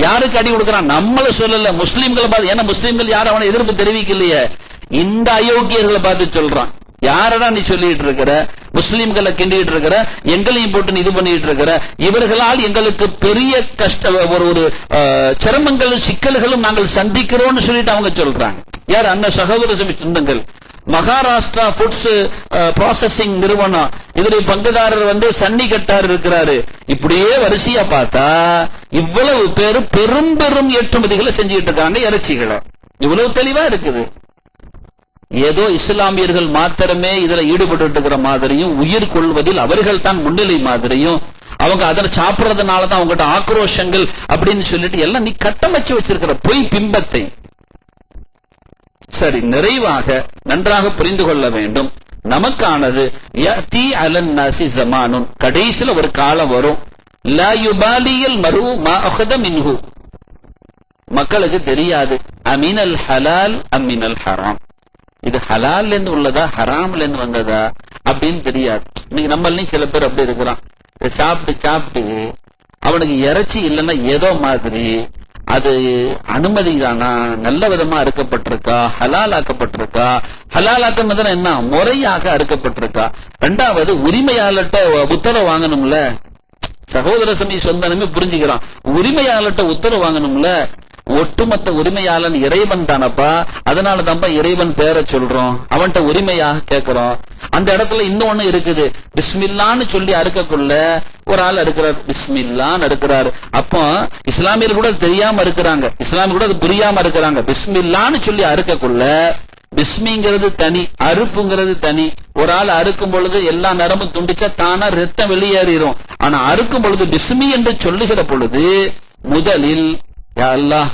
யாருக்கு அடி கொடுக்கிறான்? நம்மள சொல்லல, முஸ்லீம்களை பார்த்து. ஏன்னா முஸ்லீம்கள் யாரும் அவனை எதிர்ப்பு தெரிவிக்கலையே. இந்த அயோக்கியர்களை பார்த்து சொல்றான். யாரடா நீ சொல்லிட்டு இருக்கிற? முஸ்லீம்களை கிண்டிட்டு இருக்கிற, எங்களையும் போட்டு இது பண்ணிட்டு இருக்கிற. இவர்களால் எங்களுக்கு பெரிய கஷ்ட ஒரு சிரமங்களும் சிக்கல்களும் நாங்கள் சந்திக்கிறோம்னு சொல்லிட்டு அவங்க சொல்றாங்க. யார்? அண்ணன் சகோதர சொந்தங்கள். மகாராஷ்டிரா ஃபுட்ஸ் ப்ராசஸிங் நிறுவனம், இதுல பங்குதாரர் சன்னி கட்டார் இருக்கிறாரு. இப்படியே வரிசையா பார்த்தா இவ்வளவு பேரு பெரும் பெரும் ஏற்றுமதிகளை செஞ்சுட்டு இருக்காங்க, இறைச்சிகளை. இவ்வளவு தெளிவா இருக்குது. ஏதோ இஸ்லாமியர்கள் மாத்திரமே இதுல ஈடுபட்டு இருக்கிற மாதிரியும், உயிர் கொள்வதில் அவர்கள் தான் முன்னிலை மாதிரியும், அவங்க அதை சாப்பிடுறதுனாலதான் அவங்ககிட்ட ஆக்ரோஷங்கள் அப்படின்னு சொல்லிட்டு எல்லாம் நீ கட்டமைச்சு வச்சிருக்கிற பொய் பிம்பத்தை. சரி, நிறைவாக நன்றாக புரிந்து கொள்ள வேண்டும். நமக்கானது யதி அலன் நாசி ஸமானுன், கடைசில ஒரு காலம் வரும். லா யுபாலியல் மரு மா அஹத மின்ஹு, மக்களுக்கு தெரியாது அமினல் ஹலால் அமினல் ஹராம், இது ஹலால்ல இருந்து உள்ளதா ஹராம்ல இருந்து வந்ததா அப்படின்னு தெரியாது. இன்னைக்கு நம்மளையும் சில பேர் அப்படி இருக்கிறான். சாப்பிட்டு சாப்பிட்டு அவனுக்கு இறைச்சி இல்லைன்னா ஏதோ மாதிரி, அது அனுமதி தானா, நல்ல விதமா அறுக்கப்பட்டிருக்கா, ஹலால் ஆக்கப்பட்டிருக்கா? ஹலால் ஆக்குனதுன்னா என்ன? முறையாக அறுக்கப்பட்டிருக்கா? ரெண்டாவது, உரிமையாளர்கிட்ட உத்தரவு வாங்கணும்ல. சகோதர சமி சொந்தனமே புரிஞ்சுக்கிறான். உரிமையாளர்கிட்ட உத்தரவு வாங்கணும்ல. ஒட்டுமொத்த உரிமையாளன் இறைவன் தானப்பா, அதனால தான்ப்பா இறைவன் பேரை சொல்றோம், அவன்கிட்ட உரிமையா கேட்கிறோம். அந்த இடத்துல இன்னொன்னு இருக்குது. பிஸ்மில்லான்னு சொல்லி அறுக்கக்குள்ள ஒரு ஆள் இருக்கிறார், பிஸ்மில்லான்னு இருக்கிறாரு. அப்போ இஸ்லாமியர் கூட தெரியாம இருக்கிறாங்க, இஸ்லாமியர் கூட அது புரியாம இருக்கிறாங்க. பிஸ்மில்லான்னு சொல்லி அறுக்கக்குள்ள பிஸ்மிங்கிறது தனி, அறுப்புங்கிறது தனி. ஒரு ஆள் அறுக்கும் பொழுது எல்லா நரம்பும் துண்டிச்சா தானா ரத்தம் வெளியேறிடும். ஆனா அறுக்கும் பொழுது பிஸ்மி என்று சொல்லுகிற பொழுது முதலில் யா அல்லாஹ்,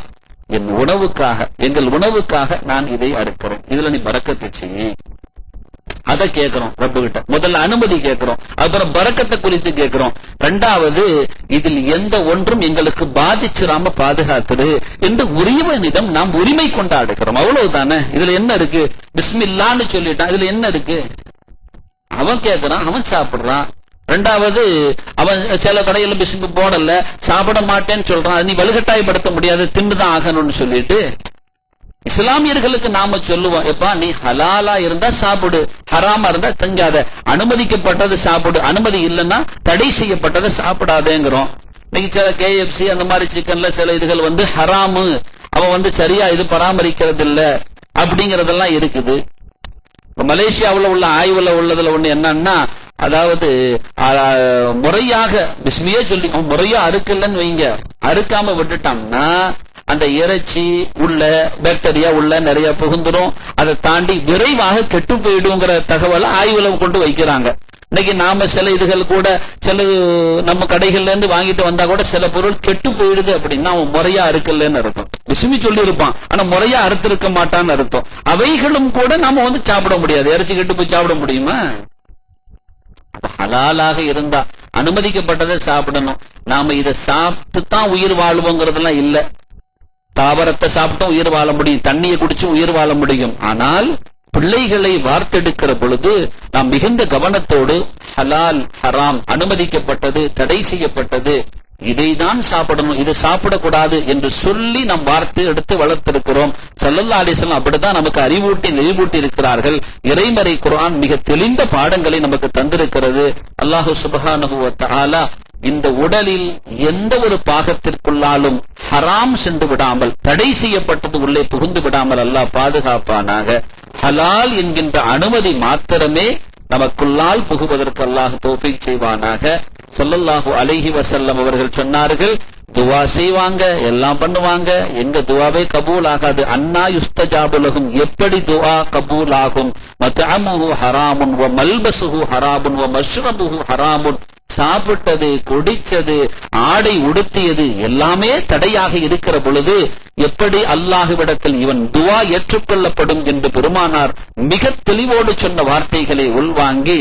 என் உணவுக்காக, எங்கள் உணவுக்காக நான் இதை அறுக்கிறேன், இதுல நீ பரக்கத்தை செய்ய, அதை கேட்கிறோம் ரப்பு கிட்ட. முதல்ல அனுமதி கேட்கிறோம், அப்புறம் பரக்கத்தை குறித்து கேட்கிறோம். ரெண்டாவது, இதில் எந்த ஒன்றும் எங்களுக்கு பாதிச்சிடாம பாதுகாத்துடு என்று உரியவனிடம் நாம் உரிமை கொண்டாடுகிறோம். அவ்வளவுதானே. இதுல என்ன இருக்கு? பிஸ்மில்லான்னு சொல்லிட்டான், இதுல என்ன இருக்கு? அவன் கேட்கிறான், அவன் சாப்பிடுறான். ரெண்டாவது, அவன் சில கடையில பிஸ்மி போடல, சாப்பிட மாட்டேன்னு சொல்றான். நீ வலுக்கட்டாயப்படுத்த முடியாது, தின்னுதான் ஆகணும்னு சொல்லிட்டு இஸ்லாமியர்களுக்கு நாம சொல்லுவோம், எப்பா நீ ஹலாலா இருந்தா சாப்பிடு, ஹராமா இருந்தா தங்காத, அனுமதிக்கப்பட்டது சாப்பிடு, அனுமதி இல்லைன்னா தடை செய்யப்பட்டதை சாப்பிடாதேங்கிறோம். இன்னைக்கு சில KFC அந்த மாதிரி சிக்கன்ல சில இதுகள் ஹராமு, அவன் சரியா இது பராமரிக்கிறது இல்ல அப்படிங்கறதெல்லாம் இருக்குது. மலேசியாவில் உள்ள ஆய்வுல உள்ளதுல ஒண்ணு என்னன்னா, அதாவது முறையாக பிஸ்மியே சொல்லி முறையா அறுக்கலன்னு வைங்க, அறுக்காம விட்டுட்டான்னா அந்த இறைச்சி உள்ள பாக்டீரியா உள்ள நிறைய புகுந்துடும், அதை தாண்டி விரைவாக கெட்டு போயிடுங்கிற தகவலை ஆய்வுல கொண்டு வைக்கிறாங்க. இன்னைக்கு நாம சில இதுகள் கூட சில நம்ம கடைகள்ல இருந்து வாங்கிட்டு வந்தா கூட சில பொருள் கெட்டு போயிடுது அப்படின்னா அவன் முறையா அறுக்கலன்னு அர்த்தம். பிஸ்மி சொல்லி இருப்பான், ஆனா முறையா அறுத்திருக்க மாட்டான்னு அர்த்தம். அவைகளும் கூட நாம சாப்பிட முடியாது. இறைச்சி கெட்டு போய் சாப்பிட முடியுமா? ஹலாலாக இருந்தா அனுமதிக்கப்பட்டதை சாப்பிடணும். நாம இதை சாப்பிட்டு தான் உயிர் வாழ்வோங்கிறதுலாம் இல்ல. தாவரத்தை சாப்பிட்டும் உயிர் வாழ முடியும், தண்ணியை குடிச்சும் உயிர் வாழ முடியும். ஆனால் பிள்ளைகளை வார்த்தெடுக்கிற பொழுது நாம் மிகுந்த கவனத்தோடு ஹலால் ஹராம், அனுமதிக்கப்பட்டது தடை செய்யப்பட்டது, இதைதான் சாப்பிடணும், இதை சாப்பிடக்கூடாது என்று சொல்லி நாம் வார்த்தை எடுத்து வளர்த்திருக்கிறோம். ஸல்லல்லாஹு அலைஹி வஸல்லம் அப்படித்தான் நமக்கு அறிவூட்டி நெறிவூட்டி இருக்கிறார்கள். இறைமறை குர்ஆன் மிக தெளிந்த பாடங்களை நமக்கு தந்திருக்கிறது. அல்லாஹு சுப்ஹானஹு வ தஆலா இந்த உடலில் எந்த ஒரு பாகத்திற்குள்ளாலும் ஹராம் சென்று விடாமல், தடை செய்யப்பட்டது உள்ளே புகுந்து விடாமல் அல்லாஹ் பாதுகாப்பானாக. ஹலால் என்கின்ற அனுமதி மாத்திரமே நமக்குள்ளால் புகுவதற்கு அல்லாஹ் தௌஃபீக் செய்வானாக. ஸல்லல்லாஹு அலைஹி வஸல்லம் அவர்கள் சொன்னார்கள், துவா செய்வாங்க, எல்லாம் பண்ணுவாங்க, எங்க துவாவே கபூல் ஆகாது. அன்னா யுஸ்தஜாபு லஹும், எப்படி துவா கபூல் ஆகும்? மத்அமுஹு ஹராமுன் வ மல்பஸுஹு ஹராமுன் வ மஷ்ரபுஹு ஹராமுன், சாப்பிட்டது, குடிச்சது, ஆடை உடுத்தியது எல்லாமே தடையாக இருக்கிற பொழுது எப்படி அல்லாஹ்விடத்தில் இவன் துவா ஏற்றுக்கொள்ளப்படும் என்று பெருமானார் மிக தெளிவோடு சொன்ன வார்த்தைகளை உள்வாங்கி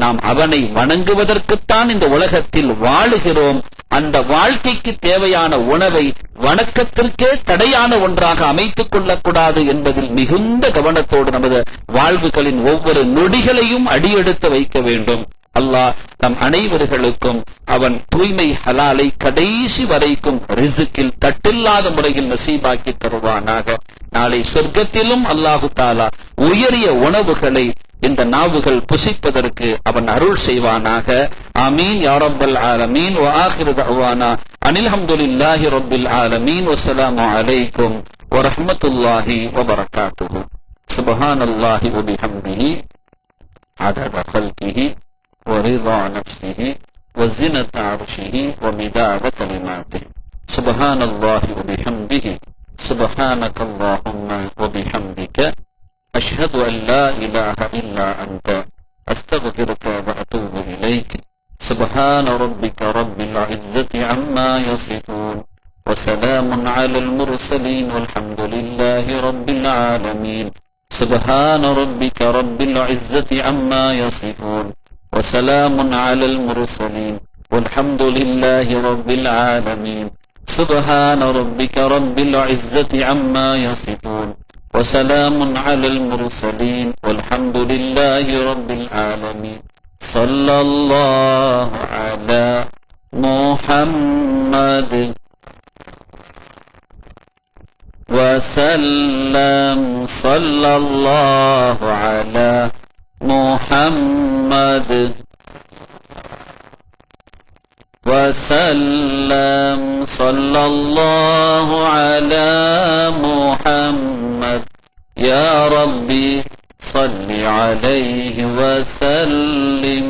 நாம் அவனை வணங்குவதற்குத்தான் இந்த உலகத்தில் வாழுகிறோம். அந்த வாழ்க்கைக்கு தேவையான உணவை வணக்கத்திற்கே தடையான ஒன்றாக அமைத்துக் கொள்ளக்கூடாது என்பதில் மிகுந்த கவனத்தோடு நமது வாழ்வுகளின் ஒவ்வொரு நொடிகளையும் அடியெடுத்து வைக்க வேண்டும். அல்லாஹ் நம் அனைவர்களுக்கும் அவன் தூய்மை ஹலாலை கடைசி வரைக்கும் ரிஸ்கில் தட்டில்லாத முறையில் நசீபாக்கி தருவானாக. நாளை சொர்க்கத்திலும் அல்லாஹு தாலா உயரிய உணவுகளை இந்த நாவுகள் புசிப்பதற்கு அவன் அருள் செய்வானாக. ஆமீன் யா ரப்பல் ஆலமீன். வ ஆகிரு தஅவானா அனில் ஹம்துலில்லாஹி ரப்பில் ஆலமீன். வஸ்ஸலாமு அலைக்கும் வ ரஹ்மத்துல்லாஹி வ பரகாத்துஹு. சுப்ஹானல்லாஹி வ பிஹம்திஹி அதத கல்கிஹி ورضا نفسه وزنة عرشه ومداد كلماته. سبحان الله وبحمده سبحانك اللهم وبحمدك أشهد أن لا إله إلا أنت أستغفرك وأتوب إليك. سبحان ربك رب العزة عما يصفون وسلام على المرسلين والحمد لله رب العالمين. سبحان ربك رب العزة عما يصفون وسلام على المرسلين والحمد لله رب العالمين. سبحان ربك رب العزة عما يصفون وسلام على المرسلين والحمد لله رب العالمين. صلى الله على محمد وسلم. صلى الله على محمد وسلم. صلى الله على محمد. يا ربي صل عليه وسلم.